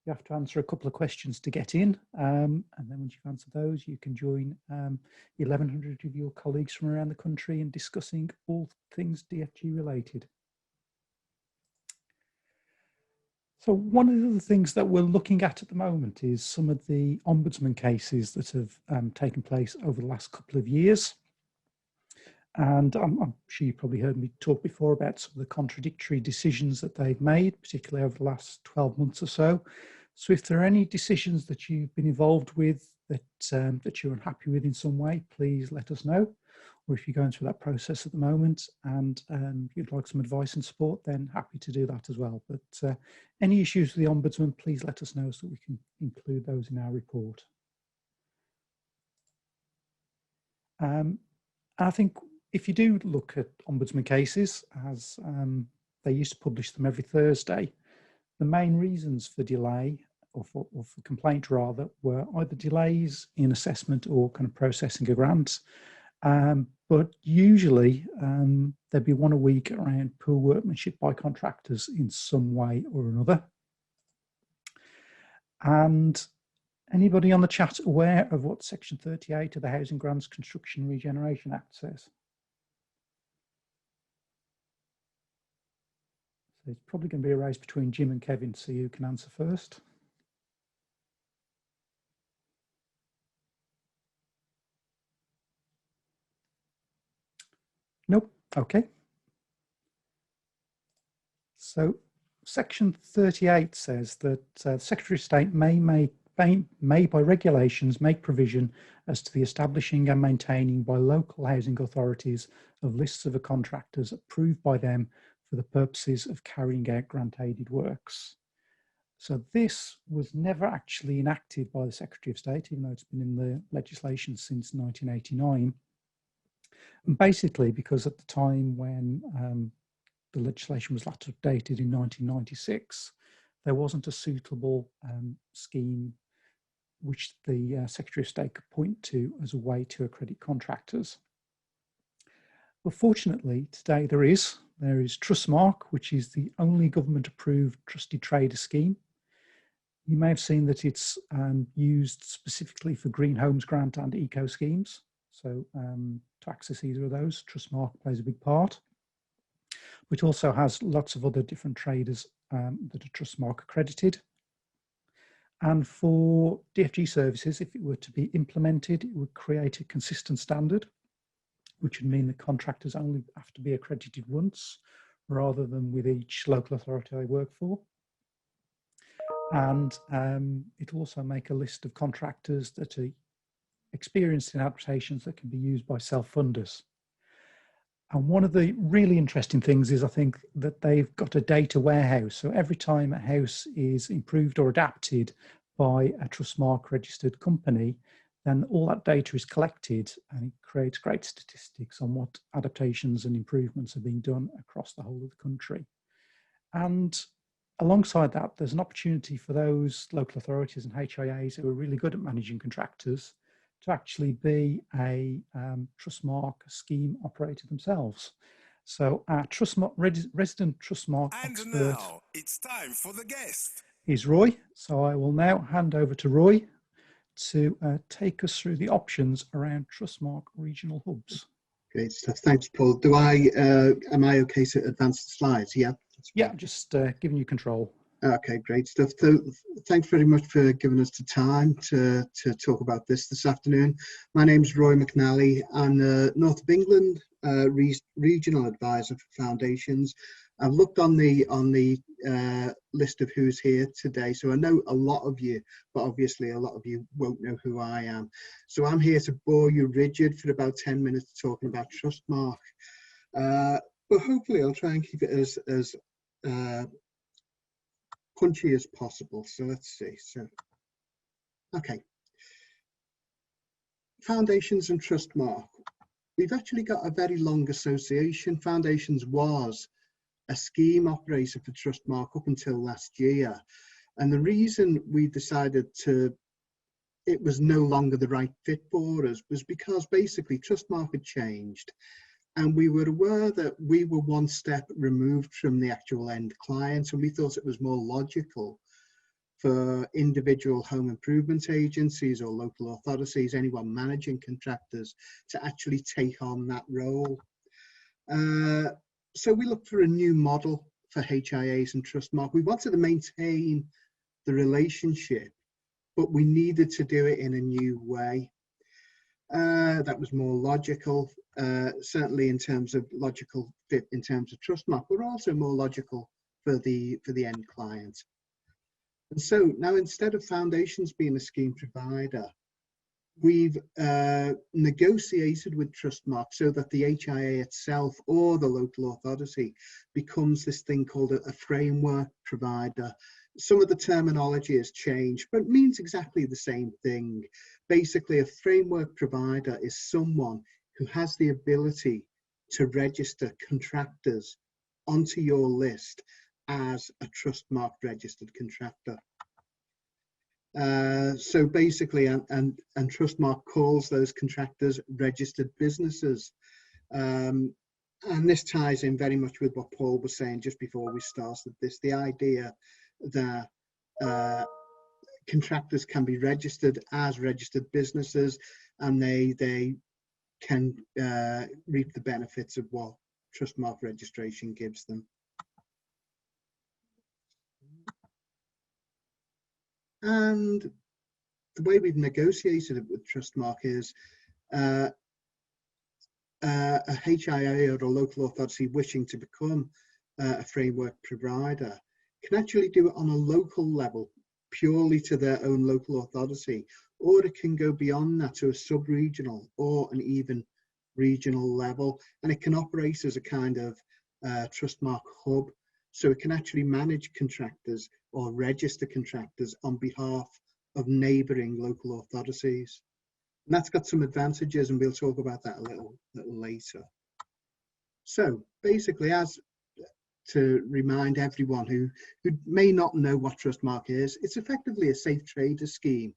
You have to answer a couple of questions to get in. And then once you've answered those, you can join 1,100 of your colleagues from around the country in discussing all things DFG related. So one of the things that we're looking at the moment is some of the ombudsman cases that have taken place over the last couple of years. And I'm sure you probably heard me talk before about some of the contradictory decisions that they've made, particularly over the last 12 months or so. So if there are any decisions that you've been involved with that, that you're unhappy with in some way, please let us know. Or if you're going through that process at the moment and you'd like some advice and support, then happy to do that as well. But any issues with the Ombudsman, please let us know so we can include those in our report. I think if you do look at Ombudsman cases, as they used to publish them every Thursday, the main reasons for delay, or for complaint rather, were either delays in assessment or kind of processing of grants. But usually there'd be one a week around poor workmanship by contractors in some way or another. And anybody on the chat aware of what Section 38 of the Housing Grants Construction Regeneration Act says? So it's probably going to be a race between Jim and Kevin, so you can answer first. Nope. Okay. So Section 38 says that the Secretary of State may by regulations make provision as to the establishing and maintaining by local housing authorities of lists of contractors approved by them for the purposes of carrying out grant-aided works. So this was never actually enacted by the Secretary of State, even though it's been in the legislation since 1989. And basically, because at the time when the legislation was last updated in 1996, there wasn't a suitable scheme which the Secretary of State could point to as a way to accredit contractors. But fortunately, today there is Trustmark, which is the only government-approved trusted trader scheme. You may have seen that it's used specifically for Green Homes Grant and eco schemes. So to access either of those, Trustmark plays a big part. But it also has lots of other different traders that are Trustmark accredited. And for DFG services, if it were to be implemented, it would create a consistent standard, which would mean that contractors only have to be accredited once, rather than with each local authority they work for. And it'll also make a list of contractors that are experienced in adaptations that can be used by self-funders. And one of the really interesting things is, I think, that they've got a data warehouse. So every time a house is improved or adapted by a Trustmark registered company, then all that data is collected and it creates great statistics on what adaptations and improvements are being done across the whole of the country. And alongside that, there's an opportunity for those local authorities and HIAs who are really good at managing contractors to actually be a Trustmark scheme operator themselves. So our resident Trustmark expert now it's time for the guest. Is Roy. So I will now hand over to Roy to take us through the options around Trustmark regional hubs. Great stuff. Thanks, Paul. Am I okay to advance the slides? Yeah. Yeah, I'm just giving you control. Okay, great stuff. So thanks very much for giving us the time to talk about this afternoon. My name's Roy McNally. I'm the North of England regional advisor for foundations. I've looked on the list of who's here today, so I know a lot of you, but obviously a lot of you won't know who I am. So I'm here to bore you rigid for about 10 minutes talking about Trustmark. But hopefully I'll try and keep it as punchy as possible. So let's see. So, okay. Foundations and Trustmark. We've actually got a very long association. Foundations was a scheme operator for Trustmark up until last year. And the reason we decided it was no longer the right fit for us was because basically Trustmark had changed. And we were aware that we were one step removed from the actual end client, and we thought it was more logical for individual home improvement agencies or local authorities, anyone managing contractors, to actually take on that role. So we looked for a new model for HIAs and Trustmark. We wanted to maintain the relationship, but we needed to do it in a new way. That was more logical, certainly in terms of logical fit in terms of Trustmark, but also more logical for the end client. And so now, instead of foundations being a scheme provider, we've negotiated with Trustmark so that the HIA itself or the local authority becomes this thing called a framework provider. Some of the terminology has changed, but it means exactly the same thing. Basically, a framework provider is someone who has the ability to register contractors onto your list as a Trustmark registered contractor. So basically, and Trustmark calls those contractors registered businesses. And this ties in very much with what Paul was saying just before we started this, the idea that contractors can be registered as registered businesses, and they can reap the benefits of what Trustmark registration gives them. And the way we've negotiated it with Trustmark is a HIA or a local authority wishing to become a framework provider can actually do it on a local level, purely to their own local authority, or it can go beyond that to a sub-regional or an even regional level, and it can operate as a kind of Trustmark hub. So it can actually manage contractors or register contractors on behalf of neighbouring local authorities. And that's got some advantages, and we'll talk about that a little later. So basically, as to remind everyone who may not know what Trustmark is, it's effectively a safe trader scheme,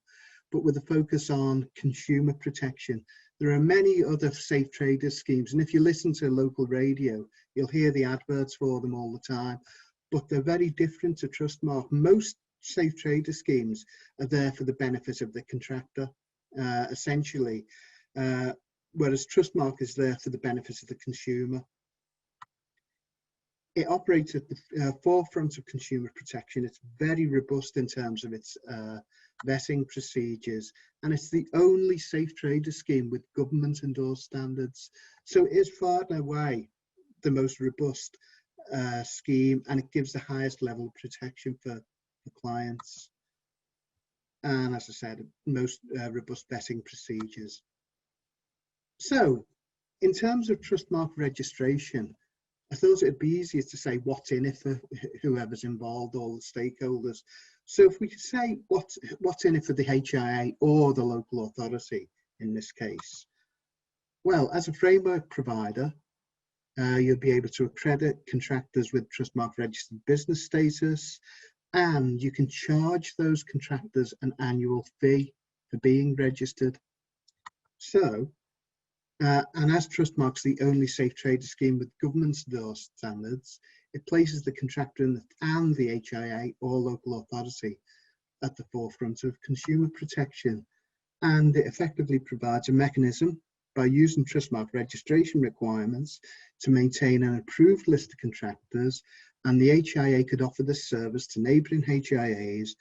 but with a focus on consumer protection. There are many other safe trader schemes, and if you listen to local radio, you'll hear the adverts for them all the time, but they're very different to Trustmark. Most safe trader schemes are there for the benefit of the contractor, essentially, whereas Trustmark is there for the benefit of the consumer. It operates at the forefront of consumer protection. It's very robust in terms of its vetting procedures, and it's the only safe trader scheme with government endorsed standards. So it is far and away the most robust scheme, and it gives the highest level of protection for the clients. And as I said, most robust vetting procedures. So in terms of Trustmark registration, I thought it'd be easier to say what's in it for whoever's involved, all the stakeholders. So if we could say what's in it for the HIA or the local authority in this case. Well, as a framework provider, you'll be able to accredit contractors with Trustmark registered business status, and you can charge those contractors an annual fee for being registered. So, and as Trustmark's the only safe trader scheme with government endorsed standards, it places the contractor and the HIA or local authority at the forefront of consumer protection, and it effectively provides a mechanism by using Trustmark registration requirements to maintain an approved list of contractors, and the HIA could offer this service to neighbouring HIAs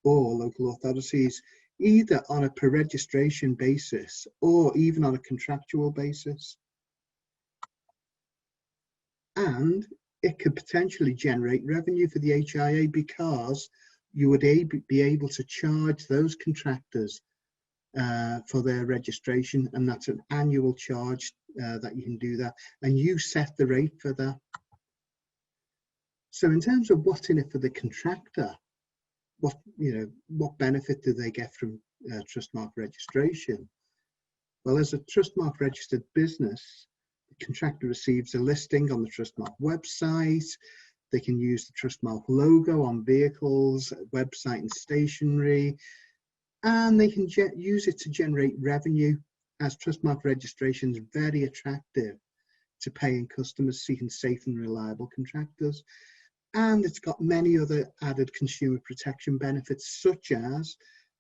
or local authorities, either on a per registration basis or even on a contractual basis. And it could potentially generate revenue for the HIA because you would be able to charge those contractors for their registration, and that's an annual charge that you can do that, and you set the rate for that. So in terms of what's in it for the contractor, what benefit do they get from Trustmark registration? Well, as a Trustmark registered business, the contractor receives a listing on the Trustmark website. They can use the Trustmark logo on vehicles, website and stationery, and they can use it to generate revenue, as Trustmark registration is very attractive to paying customers seeking safe and reliable contractors. And it's got many other added consumer protection benefits, such as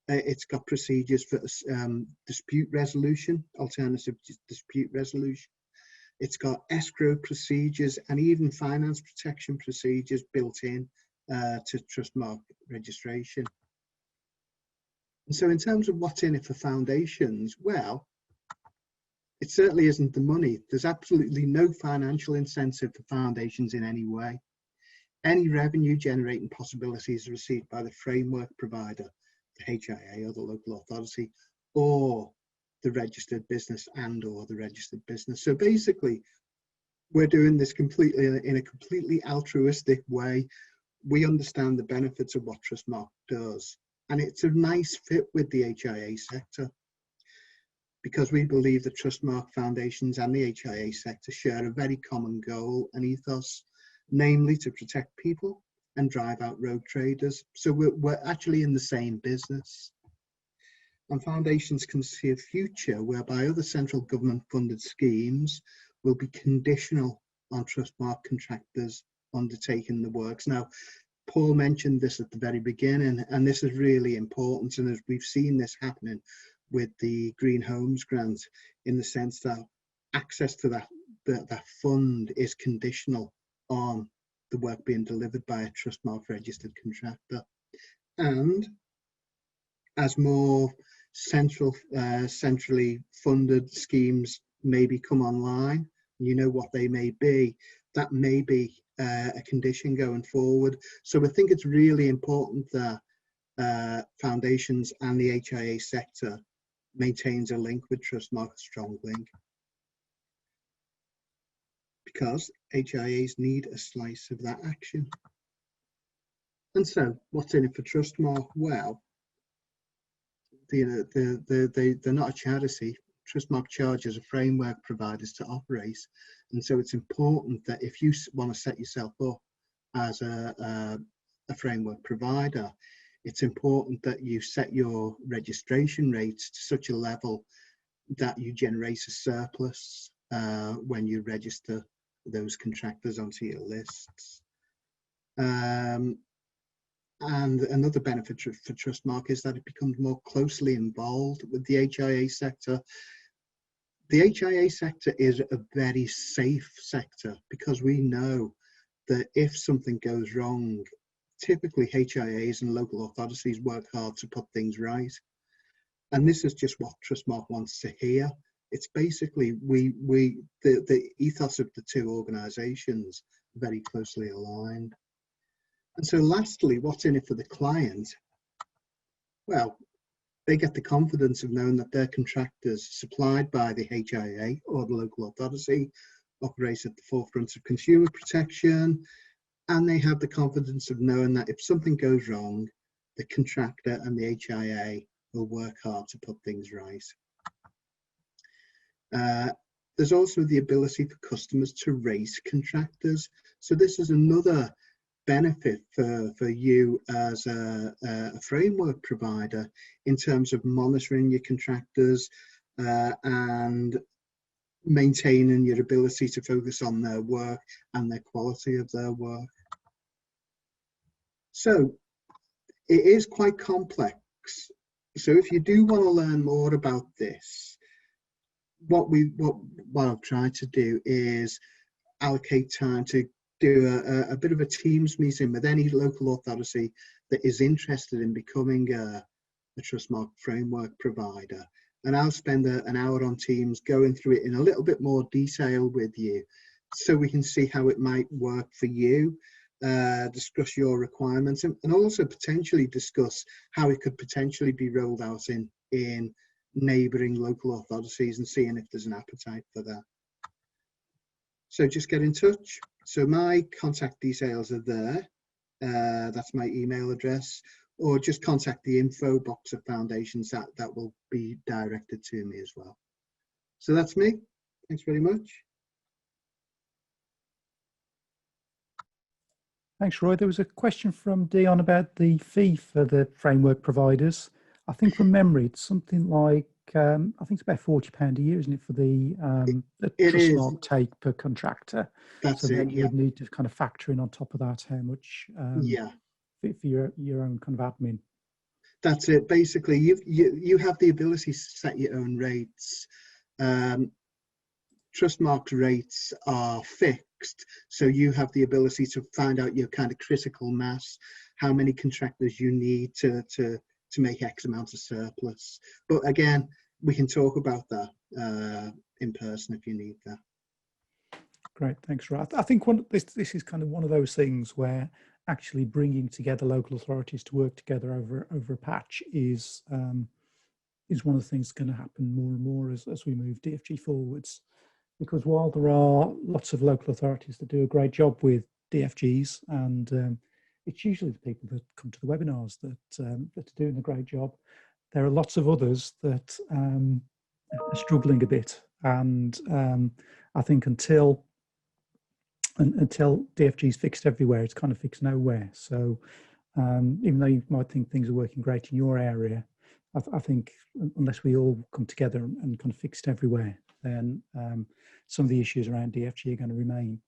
it's got procedures for dispute resolution, alternative dispute resolution. It's got escrow procedures and even finance protection procedures built in to Trustmark registration. And so in terms of what's in it for foundations, well, it certainly isn't the money. There's absolutely no financial incentive for foundations in any way. Any revenue generating possibilities are received by the framework provider, the HIA or the local authority, or the registered business or the registered business. So basically, we're doing this completely in a completely altruistic way. We understand the benefits of what Trustmark does, and it's a nice fit with the HIA sector, because we believe that Trustmark foundations and the HIA sector share a very common goal and ethos, namely to protect people and drive out rogue traders. So we're actually in the same business. And foundations can see a future whereby other central government funded schemes will be conditional on Trustmark contractors undertaking the works. Now, Paul mentioned this at the very beginning, and this is really important. And as we've seen this happening with the Green Homes Grant, in the sense that access to that fund is conditional on the work being delivered by a Trustmark registered contractor. And as more centrally funded schemes maybe come online, you know what they may be, that may be a condition going forward. So I think it's really important that foundations and the HIA sector maintains a link with Trustmark, a strong link, because HIAs need a slice of that action. And so what's in it for Trustmark? Well, they're not a charity. Trustmark charges a framework providers to operate, and so it's important that if you want to set yourself up as a framework provider, it's important that you set your registration rates to such a level that you generate a surplus when you register those contractors onto your lists. And another benefit for Trustmark is that it becomes more closely involved with the HIA sector. The HIA sector is a very safe sector, because we know that if something goes wrong, typically HIAs and local authorities work hard to put things right. And this is just what Trustmark wants to hear. It's basically the ethos of the two organisations very closely aligned. And so lastly, what's in it for the client? Well, they get the confidence of knowing that their contractors supplied by the HIA or the local authority operate at the forefront of consumer protection, and they have the confidence of knowing that if something goes wrong, the contractor and the HIA will work hard to put things right. There's also the ability for customers to race contractors. So this is another benefit for you as a framework provider in terms of monitoring your contractors and maintaining your ability to focus on their work and the quality of their work. So it is quite complex. So if you do want to learn more about this, what I've tried to do is allocate time to do a bit of a Teams meeting with any local authority that is interested in becoming a Trustmark framework provider. And I'll spend an hour on Teams going through it in a little bit more detail with you, so we can see how it might work for you, discuss your requirements, and also potentially discuss how it could potentially be rolled out in neighbouring local authorities, and seeing if there's an appetite for that. So just get in touch. So my contact details are there. That's my email address, or just contact the info box of foundations. That will be directed to me as well. So that's me. Thanks very much. Thanks, Roy. There was a question from Dion about the fee for the framework providers. I think from memory, it's something like, I think it's about £40 a year, isn't it, for the Trustmark take per contractor? That's so it, then you yeah. would need to kind of factor in on top of that how much for your own kind of admin. That's it. Basically, you have the ability to set your own rates. Trustmark's rates are fixed, so you have the ability to find out your kind of critical mass, how many contractors you need to make X amount of surplus. But again, we can talk about that in person if you need that. Great, thanks, Roy. I think this is kind of one of those things where actually bringing together local authorities to work together over a patch is one of the things that's going to happen more and more as we move DFG forwards. Because while there are lots of local authorities that do a great job with DFGs, and it's usually the people that come to the webinars that are doing a great job, there are lots of others that are struggling a bit, and I think until DFG is fixed everywhere, it's kind of fixed nowhere. So even though you might think things are working great in your area, I think unless we all come together and kind of fix it everywhere, then some of the issues around DFG are going to remain.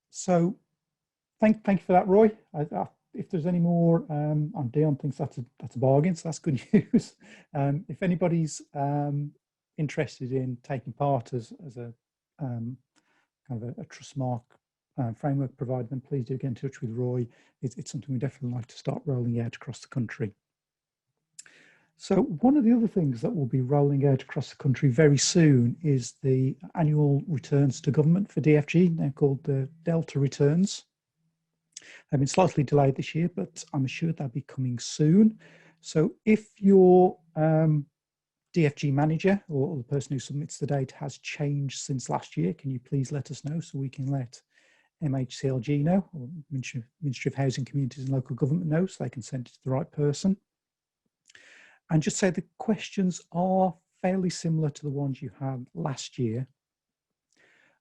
So thank you for that, Roy. If there's any more, and Dion thinks that's a bargain, so that's good news. If anybody's interested in taking part as a kind of a Trustmark framework provider, then please do get in touch with Roy. It's something we definitely like to start rolling out across the country. So one of the other things that will be rolling out across the country very soon is the annual returns to government for DFG. They're called the Delta returns. They've been slightly delayed this year, but I'm assured they'll be coming soon. So if your DFG manager or the person who submits the data has changed since last year, can you please let us know so we can let MHCLG know, or Ministry of Housing, Communities and Local Government know, so they can send it to the right person. And just say the questions are fairly similar to the ones you had last year.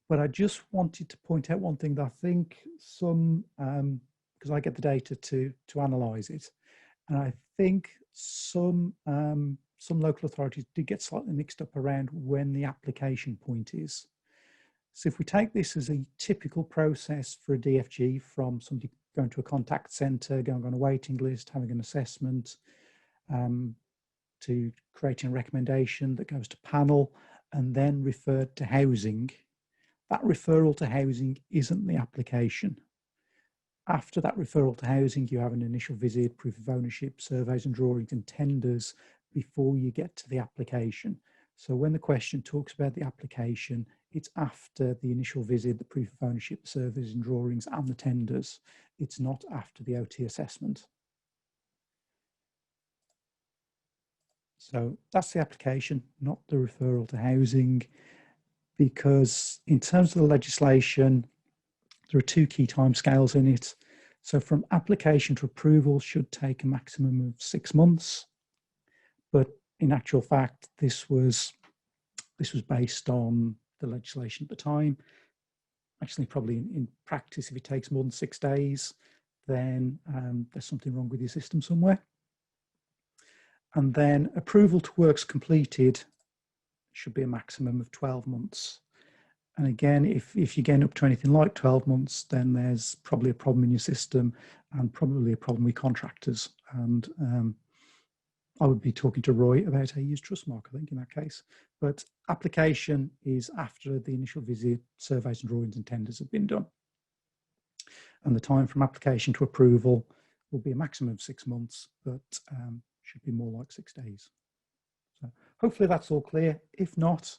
But I just wanted to point out one thing that I think some, because I get the data to analyse it, and I think some local authorities did get slightly mixed up around when the application point is. So if we take this as a typical process for a DFG, from somebody going to a contact centre, going on a waiting list, having an assessment, to creating a recommendation that goes to panel and then referred to housing, that referral to housing isn't the application. After that referral to housing, you have an initial visit, proof of ownership, surveys and drawings and tenders before you get to the application. So when the question talks about the application, it's after the initial visit, the proof of ownership, the surveys and drawings and the tenders. It's not after the OT assessment. So that's the application, not the referral to housing, because in terms of the legislation, there are two key timescales in it. So from application to approval should take a maximum of 6 months. But in actual fact, this was based on the legislation at the time. Actually, probably in practice, if it takes more than 6 days, then there's something wrong with your system somewhere. And then approval to works completed should be a maximum of 12 months. And again, if you're getting up to anything like 12 months, then there's probably a problem in your system and probably a problem with contractors. And I would be talking to Roy about how you use Trustmark, I think, in that case. But application is after the initial visit, surveys and drawings and tenders have been done. And the time from application to approval will be a maximum of 6 months, but should be more like 6 days. So hopefully that's all clear. If not,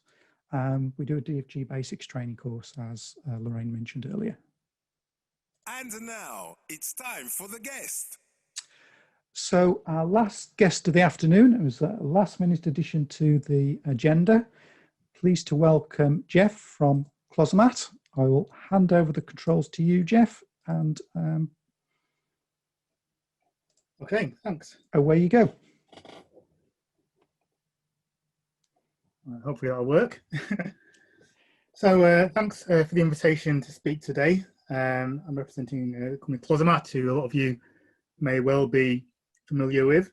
we do a DFG basics training course, as Lorraine mentioned earlier. And now it's time for the guest. So our last guest of the afternoon, it was a last minute addition to the agenda. Pleased to welcome Jeff from Closomat. I will hand over the controls to you, Jeff, and okay, thanks. Away you go. Hopefully that'll work. So thanks for the invitation to speak today. I'm representing the company Closomat, who a lot of you may well be familiar with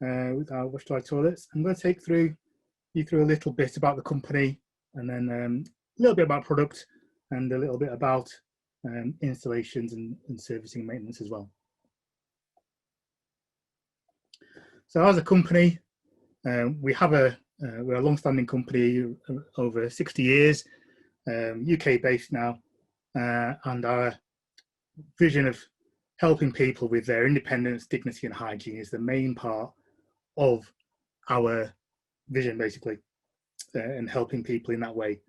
our washtray toilets. I'm going to take you through a little bit about the company, and then a little bit about product, and a little bit about installations and servicing and maintenance as well. So as a company, we have a we're a long-standing company, over 60 years, UK based now, and our vision of helping people with their independence, dignity and hygiene is the main part of our vision, basically, and helping people in that way.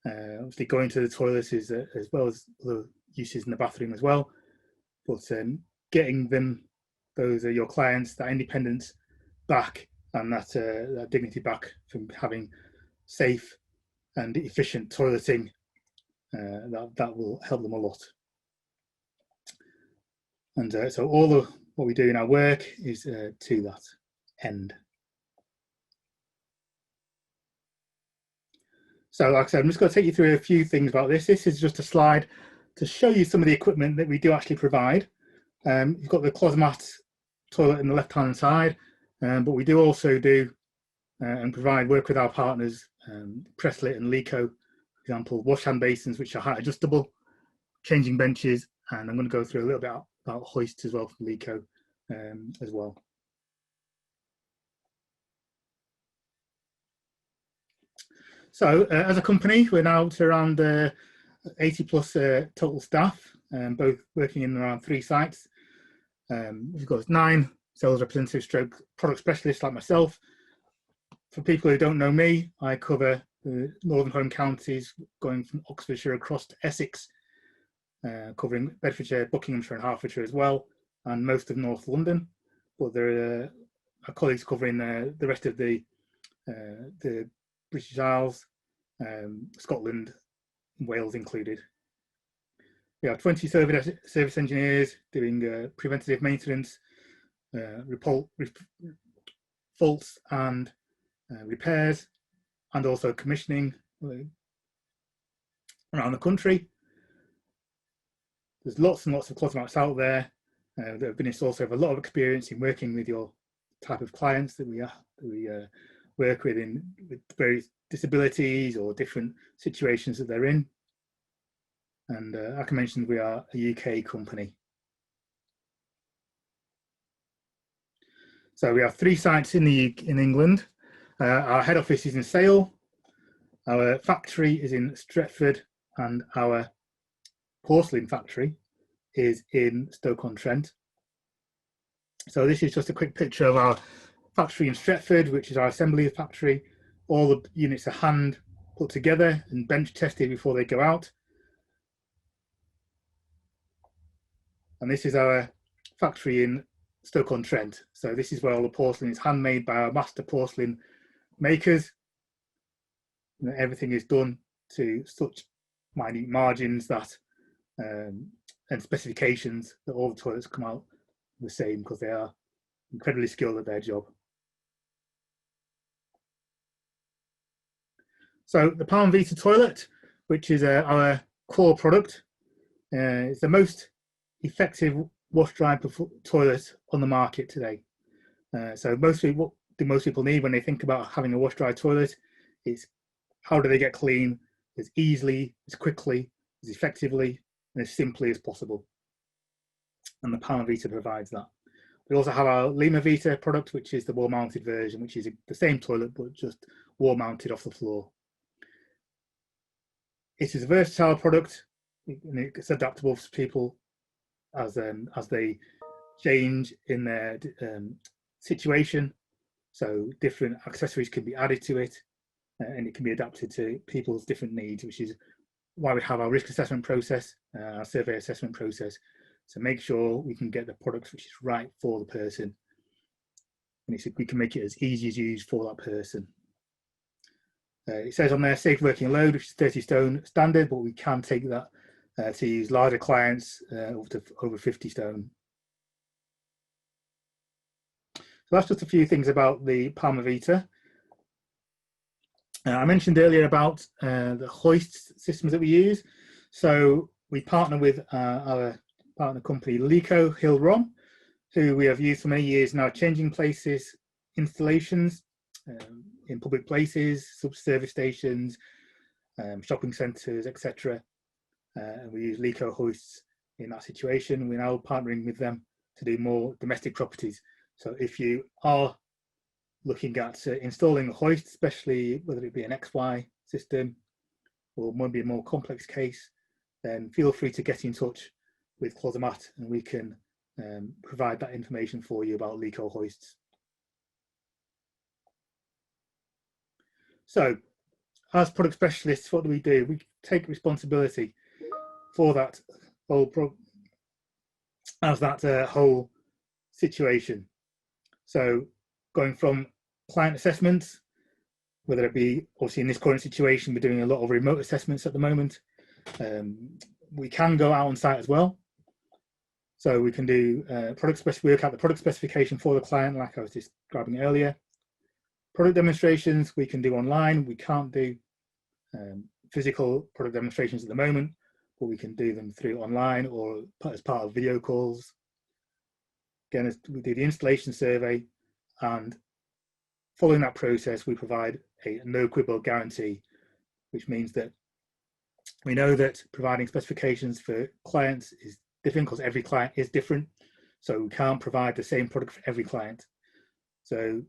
Obviously going to the toilets is as well as other uses in the bathroom as well, but getting them, those are your clients, that independence back and that dignity back from having safe and efficient toileting, that will help them a lot. And so all of what we do in our work is to that end. So like I said, I'm just going to take you through a few things about this. This is just a slide to show you some of the equipment that we do actually provide. You've got the Closemat toilet in the left-hand side, but we do also do and provide work with our partners, Presslit and Lico, for example, wash hand basins, which are height adjustable, changing benches, and I'm going to go through a little bit about hoists as well from Lico as well. So as a company, we're now to around 80 plus total staff, both working in around 3 sites. We've got 9 sales representatives stroke product specialists like myself. For people who don't know me, I cover the northern home counties, going from Oxfordshire across to Essex, covering Bedfordshire, Buckinghamshire and Hertfordshire as well, and most of North London. But there are our colleagues covering the rest of the British Isles, Scotland, Wales included. We have 20 service engineers doing preventative maintenance, faults and repairs, and also commissioning around the country. There's lots and lots of Closemats out there that have been installed, so have a lot of experience in working with your type of clients that we work with with various disabilities or different situations that they're in. And like I mentioned, we are a UK company. So we have 3 sites in England. Our head office is in Sale, our factory is in Stretford, and our porcelain factory is in Stoke-on-Trent. So this is just a quick picture of our factory in Stretford, which is our assembly factory. All the units are hand put together and bench tested before they go out. And this is our factory in Stoke-on-Trent. So this is where all the porcelain is handmade by our master porcelain makers. And everything is done to such minute margins that and specifications that all the toilets come out the same, because they are incredibly skilled at their job. So the Palm Vita toilet, which is our core product, is the most effective wash-dry toilet on the market today. So mostly what do most people need when they think about having a wash-dry toilet is how do they get clean as easily, as quickly, as effectively, and as simply as possible. And the Palm Vita provides that. We also have our Lima Vita product, which is the wall-mounted version, which is the same toilet but just wall-mounted off the floor. It is a versatile product, and it's adaptable for people as they change in their situation. So different accessories can be added to it, and it can be adapted to people's different needs, which is why we have our risk assessment process, our survey assessment process, to make sure we can get the product which is right for the person, and we can make it as easy as used for that person. It says on there safe working load, which is 30 stone standard, but we can take that to use larger clients up to over 50 stone. So that's just a few things about the Palm Vita. I mentioned earlier about the hoist systems that we use. So we partner with our partner company Lico Hill-Rom, who we have used for many years now, changing places, installations in public places, sub-service stations, shopping centres, etc. And we use Lico hoists in that situation. We're now partnering with them to do more domestic properties. So if you are looking at installing a hoist, especially whether it be an XY system or maybe a more complex case, then feel free to get in touch with Closomat and we can provide that information for you about LECO hoists. So, as product specialists, what do? We take responsibility for that whole whole situation. So, going from client assessments, whether it be, obviously in this current situation, we're doing a lot of remote assessments at the moment. We can go out on site as well. So we can do work out the product specification for the client, like I was describing earlier. Product demonstrations we can do online. We can't do physical product demonstrations at the moment, but we can do them through online or as part of video calls. Again, we do the installation survey, and following that process, we provide a no quibble guarantee, which means that we know that providing specifications for clients is different because every client is different. So we can't provide the same product for every client. So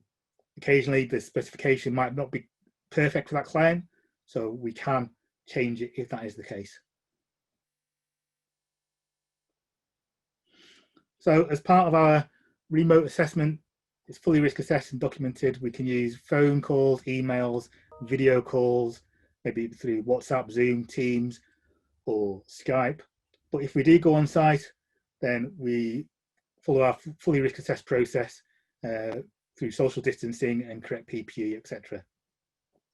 occasionally the specification might not be perfect for that client, so we can change it if that is the case. So as part of our remote assessment, it's fully risk assessed and documented. We can use phone calls, emails, video calls, maybe through WhatsApp, Zoom, Teams, or Skype. But if we do go on site, then we follow our fully risk assessed process through social distancing and correct PPE, etc.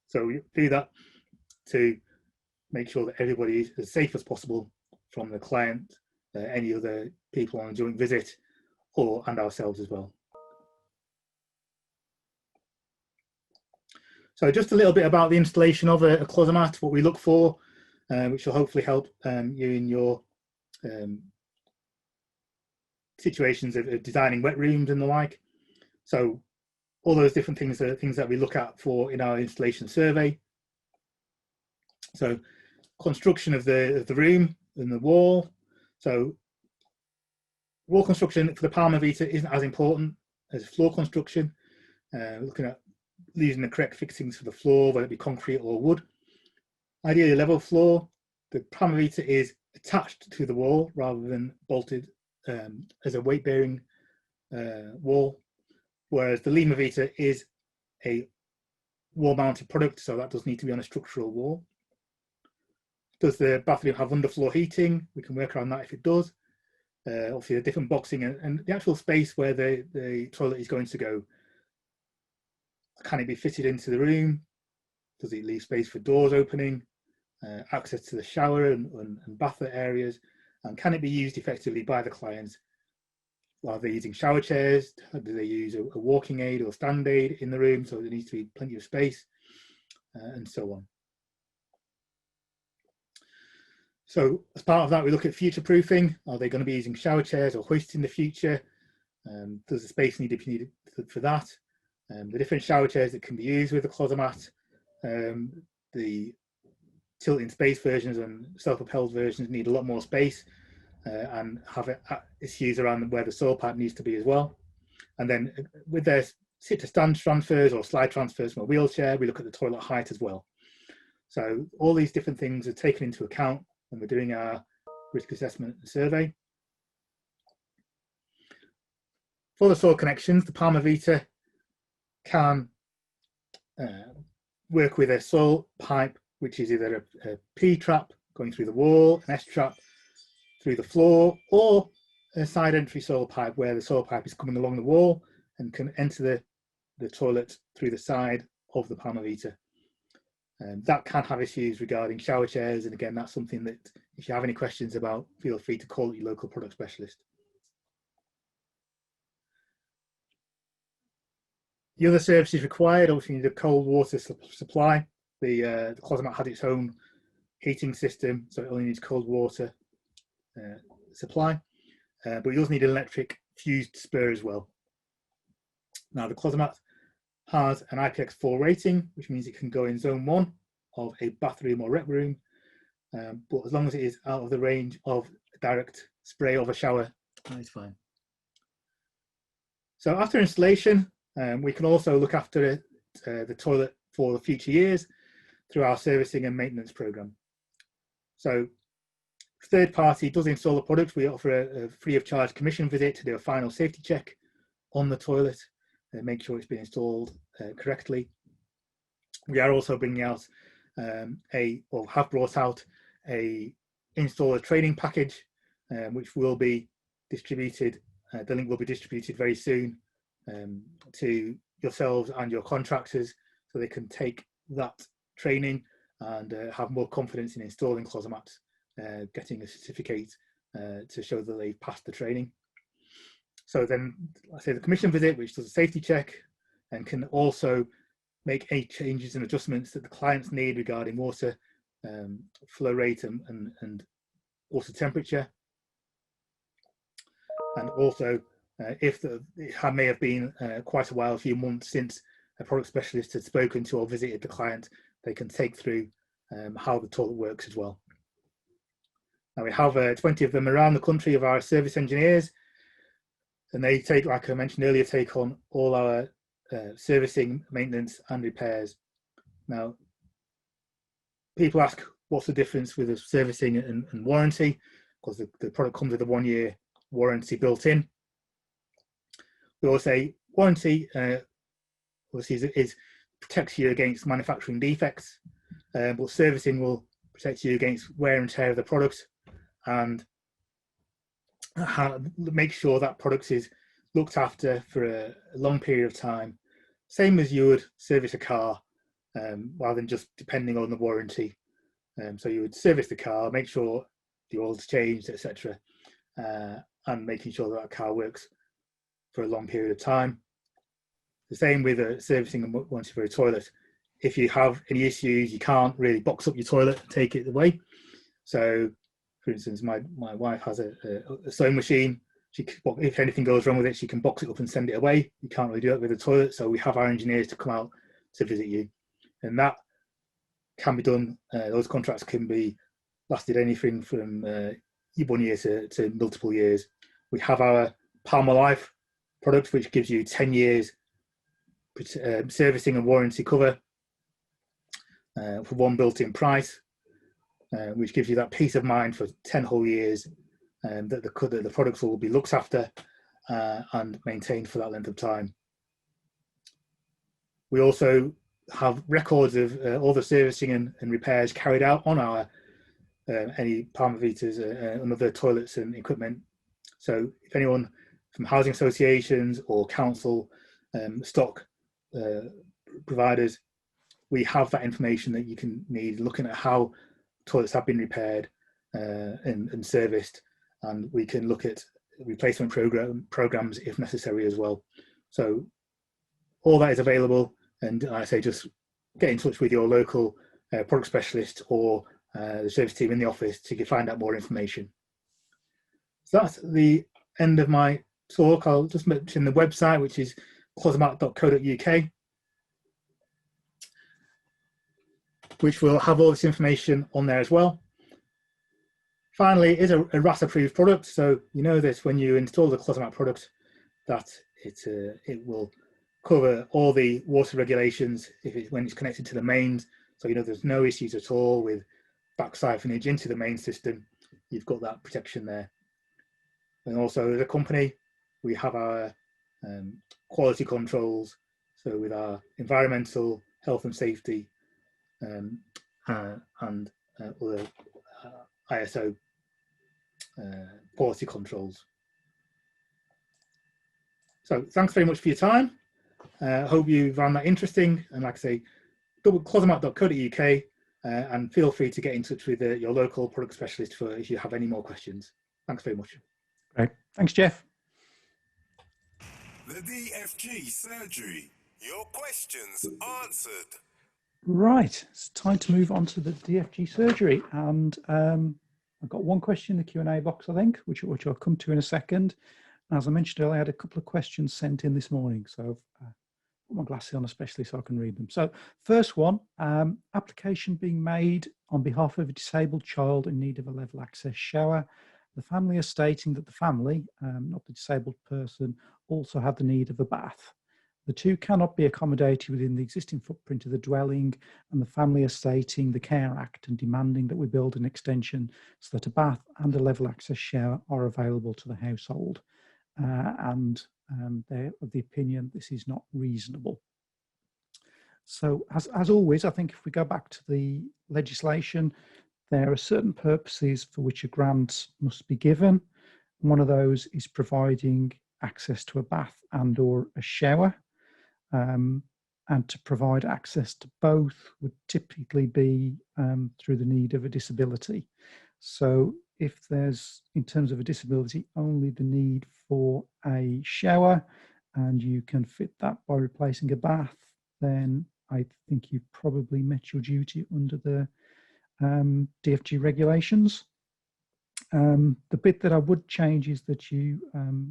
So we do that to make sure that everybody is as safe as possible from the client, any other people on a joint visit, and ourselves as well. So just a little bit about the installation of a Closomat, what we look for, which will hopefully help you in your situations of designing wet rooms and the like. So all those different things are things that we look at for in our installation survey. So construction of the room and the wall. So wall construction for the Palma Vita isn't as important as floor construction. Looking at using the correct fixings for the floor, whether it be concrete or wood. Ideally level floor. The Palma Vita is attached to the wall rather than bolted as a weight-bearing wall, whereas the Lima Vita is a wall-mounted product, so that does need to be on a structural wall. Does the bathroom have underfloor heating? We can work around that if it does. Obviously, the different boxing and the actual space where the toilet is going to go. Can it be fitted into the room? Does it leave space for doors opening? Access to the shower and bath areas? And can it be used effectively by the clients? Are they using shower chairs? Do they use a walking aid or stand aid in the room? So there needs to be plenty of space and so on. So as part of that, we look at future proofing. Are they going to be using shower chairs or hoists in the future? Does the space need to be needed for that? The different shower chairs that can be used with the Closomat, the tilt-in space versions and self-propelled versions need a lot more space and have issues around where the soil pipe needs to be as well. And then with their sit-to-stand transfers or slide transfers from a wheelchair, we look at the toilet height as well. So all these different things are taken into account when we're doing our risk assessment and survey. For the soil connections, the Palma Vita can work with a soil pipe, which is either a P trap going through the wall, an S trap through the floor, or a side entry soil pipe where the soil pipe is coming along the wall and can enter the toilet through the side of the Palma Vita. That can have issues regarding shower chairs, and again, that's something that if you have any questions about, feel free to call your local product specialist. The other services required, obviously, you need a cold water supply. The Closomat has its own heating system, so it only needs cold water supply. But you also need an electric fused spur as well. Now, the Closomat has an IPX4 rating, which means it can go in zone 1 of a bathroom or rec room, but as long as it is out of the range of a direct spray of a shower, that is fine. So after installation, We can also look after the toilet for the future years through our servicing and maintenance program. So third party does install the product. We offer a free of charge commission visit to do a final safety check on the toilet and make sure it's been installed correctly. We are also bringing out have brought out a installer training package, which will be distributed. The link will be distributed very soon to yourselves and your contractors, so they can take that training and have more confidence in installing Closamats, getting a certificate to show that they've passed the training. So then, I say the commission visit, which does a safety check and can also make any changes and adjustments that the clients need regarding water flow rate and water temperature. And also, if it may have been quite a while, a few months since a product specialist had spoken to or visited the client, they can take through how the toilet works as well. Now we have 20 of them around the country of our service engineers, and they take, like I mentioned earlier, take on all our servicing, maintenance and repairs. Now, people ask what's the difference with the servicing and warranty, because the product comes with a 1-year warranty built in. We always say warranty obviously protects you against manufacturing defects, but servicing will protect you against wear and tear of the product and make sure that product is looked after for a long period of time, same as you would service a car, rather than just depending on the warranty. So you would service the car, make sure the oil's changed, etc., and making sure that car works for a long period of time. The same with servicing and warranty for a toilet. If you have any issues, you can't really box up your toilet and take it away. So, for instance, my wife has a sewing machine. If anything goes wrong with it, she can box it up and send it away. You can't really do that with a toilet, so we have our engineers to come out to visit you, and that can be done. Those contracts can be lasted anything from 1 year to multiple years. We have our Palmer Life product, which gives you 10 years servicing and warranty cover for one built-in price, which gives you that peace of mind for 10 whole years, that the products will be looked after and maintained for that length of time. We also have records of all the servicing and repairs carried out on our any Palmer Vitas and other toilets and equipment. So if anyone from housing associations or council stock providers, we have that information that you can need, looking at how toilets have been repaired and serviced, and we can look at replacement programs if necessary as well. So all that is available, and I say just get in touch with your local product specialist or the service team in the office to find out more information. So that's the end of my talk. I'll just mention the website, which is closamat.co.uk, which will have all this information on there as well. Finally, it is a RAS approved product, so you know this when you install the Closamat product, that it will cover all the water regulations when it's connected to the mains. So you know there's no issues at all with back siphonage into the main system. You've got that protection there. And also as a company, we have our quality controls, so with our environmental, health and safety, and other ISO quality controls. So thanks very much for your time. Hope you found that interesting, and like I say, closamat.co.uk, and feel free to get in touch with your local product specialist if you have any more questions. Thanks very much. Great. Thanks, Jeff. The DFG Surgery. Your questions answered. Right, it's time to move on to the DFG Surgery, and I've got one question in the Q&A box, I think, which I'll come to in a second. As I mentioned earlier, I had a couple of questions sent in this morning, so I've put my glasses on especially so I can read them. So first one, application being made on behalf of a disabled child in need of a level access shower. The family are stating that the family, not the disabled person, also had the need of a bath. The two cannot be accommodated within the existing footprint of the dwelling, and the family are stating the Care Act and demanding that we build an extension so that a bath and a level access shower are available to the household. They're of the opinion this is not reasonable. So as always, I think if we go back to the legislation, there are certain purposes for which a grant must be given. One of those is providing access to a bath and or a shower. And to provide access to both would typically be through the need of a disability. So if there's, in terms of a disability, only the need for a shower and you can fit that by replacing a bath, then I think you've probably met your duty under the DFG regulations. The bit that I would change is that you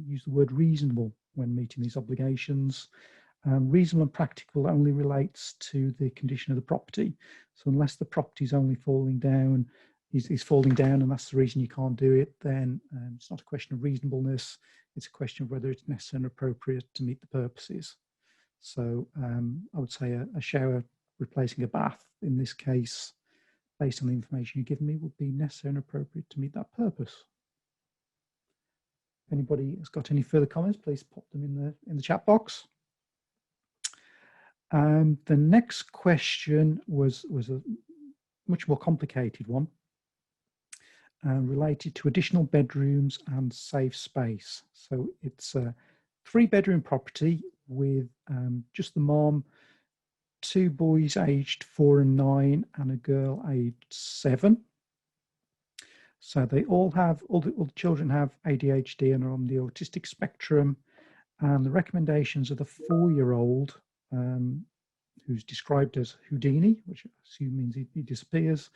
use the word reasonable when meeting these obligations. Reasonable and practical only relates to the condition of the property. So unless the property is only falling down, is falling down, and that's the reason you can't do it, then it's not a question of reasonableness. It's a question of whether it's necessary and appropriate to meet the purposes. So I would say a shower replacing a bath in this case, based on the information you've given me, would be necessary and appropriate to meet that purpose. If anybody has got any further comments, please pop them in the chat box. The next question was a much more complicated one, related to additional bedrooms and safe space. So it's a 3-bedroom property with just the mom, 2 boys aged 4 and 9, and a girl aged 7. So they all the children have ADHD and are on the autistic spectrum. And the recommendations of the 4-year-old, who's described as Houdini, which I assume means he disappears,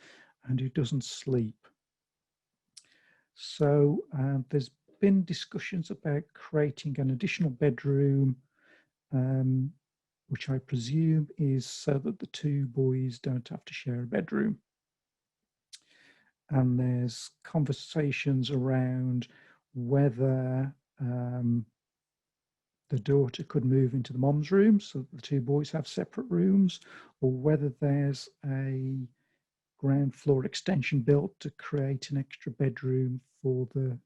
and who doesn't sleep. So there's been discussions about creating an additional bedroom, which I presume is so that the 2 boys don't have to share a bedroom. And there's conversations around whether the daughter could move into the mom's room so that the 2 boys have separate rooms, or whether there's a ground floor extension built to create an extra bedroom for the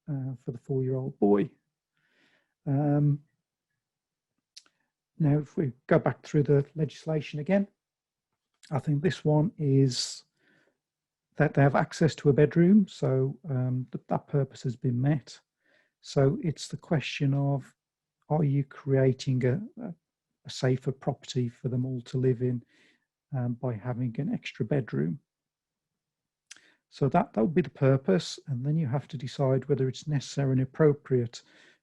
4-year-old boy. Now, if we go back through the legislation again, I think this one is that they have access to a bedroom, so that purpose has been met. So it's the question of, are you creating a safer property for them all to live in by having an extra bedroom? So that would be the purpose, and then you have to decide whether it's necessary and appropriate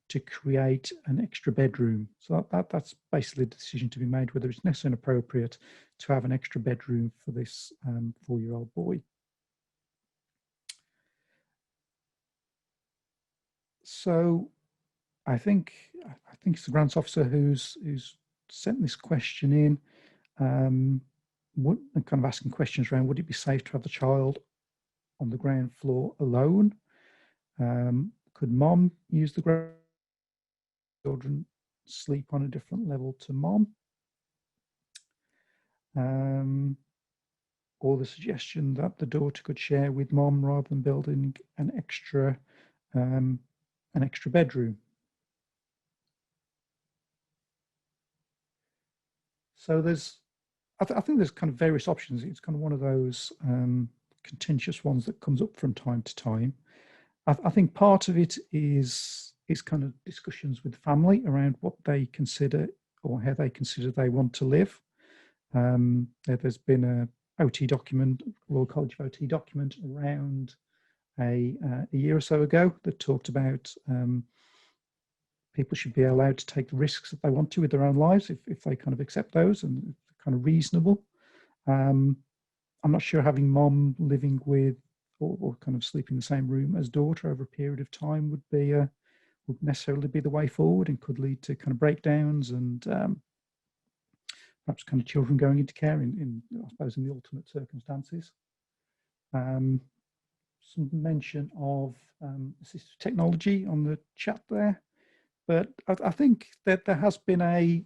to create an extra bedroom. So that's basically the decision to be made, whether it's necessary and appropriate to have an extra bedroom for this 4-year-old boy. So I think it's the grants officer who's sent this question in, and kind of asking questions around, would it be safe to have the child on the ground floor alone? Could mom use the ground? Children sleep on a different level to mom? Or the suggestion that the daughter could share with mom rather than building an extra bedroom. So I think there's kind of various options. It's kind of one of those contentious ones that comes up from time to time. I think part of it is kind of discussions with the family around what they consider or how they consider they want to live. There's been a OT document, Royal College of OT document, around a year or so ago that talked about people should be allowed to take the risks that they want to with their own lives if they kind of accept those and kind of reasonable. I'm not sure having mom living with or kind of sleeping in the same room as daughter over a period of time would necessarily be the way forward, and could lead to kind of breakdowns and perhaps kind of children going into care in I suppose in the ultimate circumstances. Some mention of assistive technology on the chat there. but I think that there has been a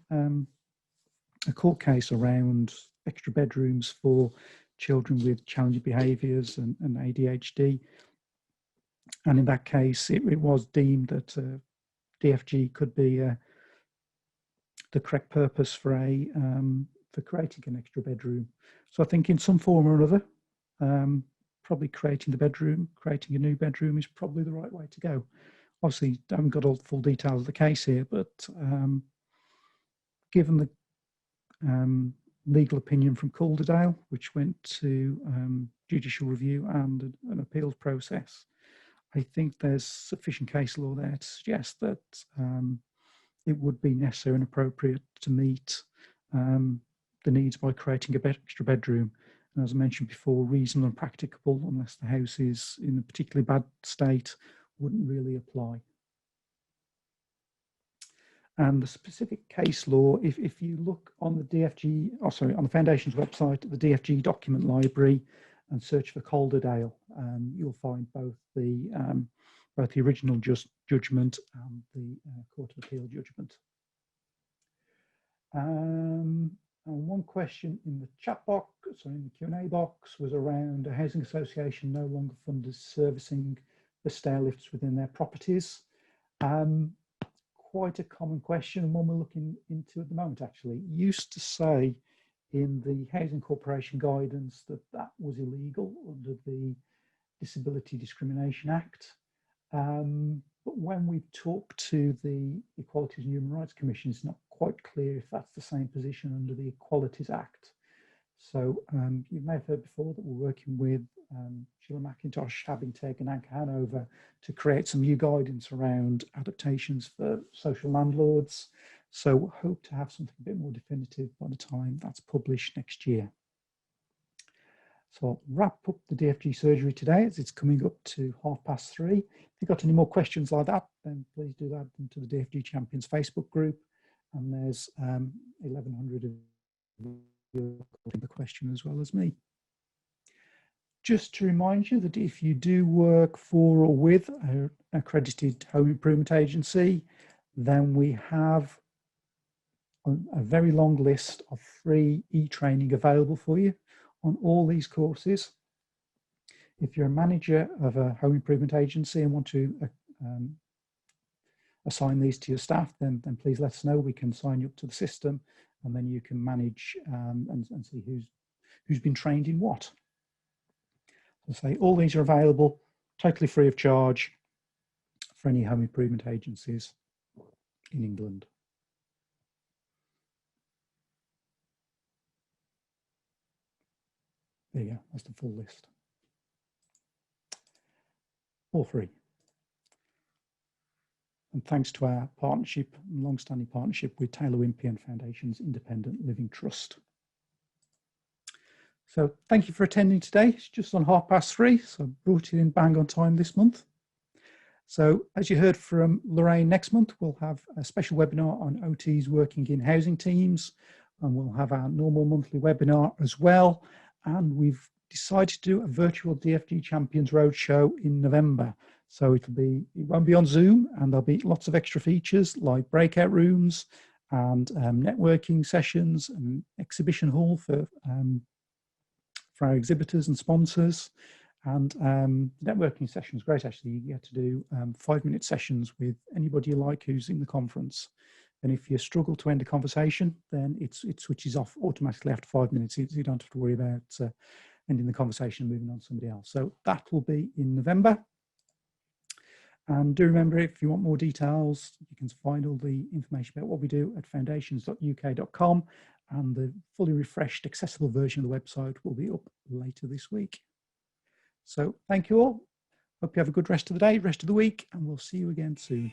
court case around extra bedrooms for children with challenging behaviours and ADHD. And in that case, it was deemed that DFG could be the correct purpose for creating an extra bedroom. So I think in some form or another, probably creating a new bedroom is probably the right way to go. Obviously, I haven't got all the full details of the case here, but given the legal opinion from Calderdale, which went to judicial review and an appeals process, I think there's sufficient case law there to suggest that it would be necessary and appropriate to meet the needs by creating an extra bedroom. And as I mentioned before, reasonable and practicable, unless the house is in a particularly bad state, wouldn't really apply. And the specific case law, if you look on the DFG, on the Foundation's website, the DFG document library, and search for Calderdale, you'll find both the original judgment and the Court of Appeal judgment. And one question in the chat box, in the Q&A box, was around a housing association no longer funded servicing the stair lifts within their properties. Quite a common question, and one we're looking into at the moment actually. It used to say in the Housing Corporation guidance that that was illegal under the Disability Discrimination Act. But when we talk to the Equalities and Human Rights Commission, it's not quite clear if that's the same position under the Equalities Act. So you may have heard before that we're working with Sheila McIntosh, Habinteg and Anchor Hanover to create some new guidance around adaptations for social landlords. So we hope to have something a bit more definitive by the time that's published next year. So I'll wrap up the DFG surgery today as it's coming up to 3:30. If you've got any more questions like that, then please do that into the DFG Champions Facebook group. And there's 1,100 of you the question as well as me. Just to remind you that if you do work for or with an accredited home improvement agency, then we have a very long list of free e-training available for you on all these courses. If you're a manager of a home improvement agency and want to assign these to your staff, then please let us know. We can sign you up to the system, and then you can manage and see who's been trained in what. So say all these are available totally free of charge for any home improvement agencies in England. There you go, that's the full list. All free. And thanks to our partnership, long-standing partnership with Taylor Wimpey and Foundation's Independent Living Trust. So thank you for attending today. It's just on 3:30, so I brought it in bang on time this month. So as you heard from Lorraine, next month we'll have a special webinar on OTs working in housing teams, and we'll have our normal monthly webinar as well. And we've decided to do a virtual DFG Champions Roadshow in November. So it won't be on Zoom, and there'll be lots of extra features like breakout rooms and networking sessions and exhibition hall for our exhibitors and sponsors. And networking sessions, great actually. You get to do 5-minute sessions with anybody you like who's in the conference. And if you struggle to end a conversation, then it switches off automatically after 5 minutes. You don't have to worry about ending the conversation and moving on to somebody else. So that will be in November. And do remember, if you want more details, you can find all the information about what we do at foundations.uk.com, and the fully refreshed, accessible version of the website will be up later this week. So thank you all. Hope you have a good rest of the day, rest of the week, and we'll see you again soon.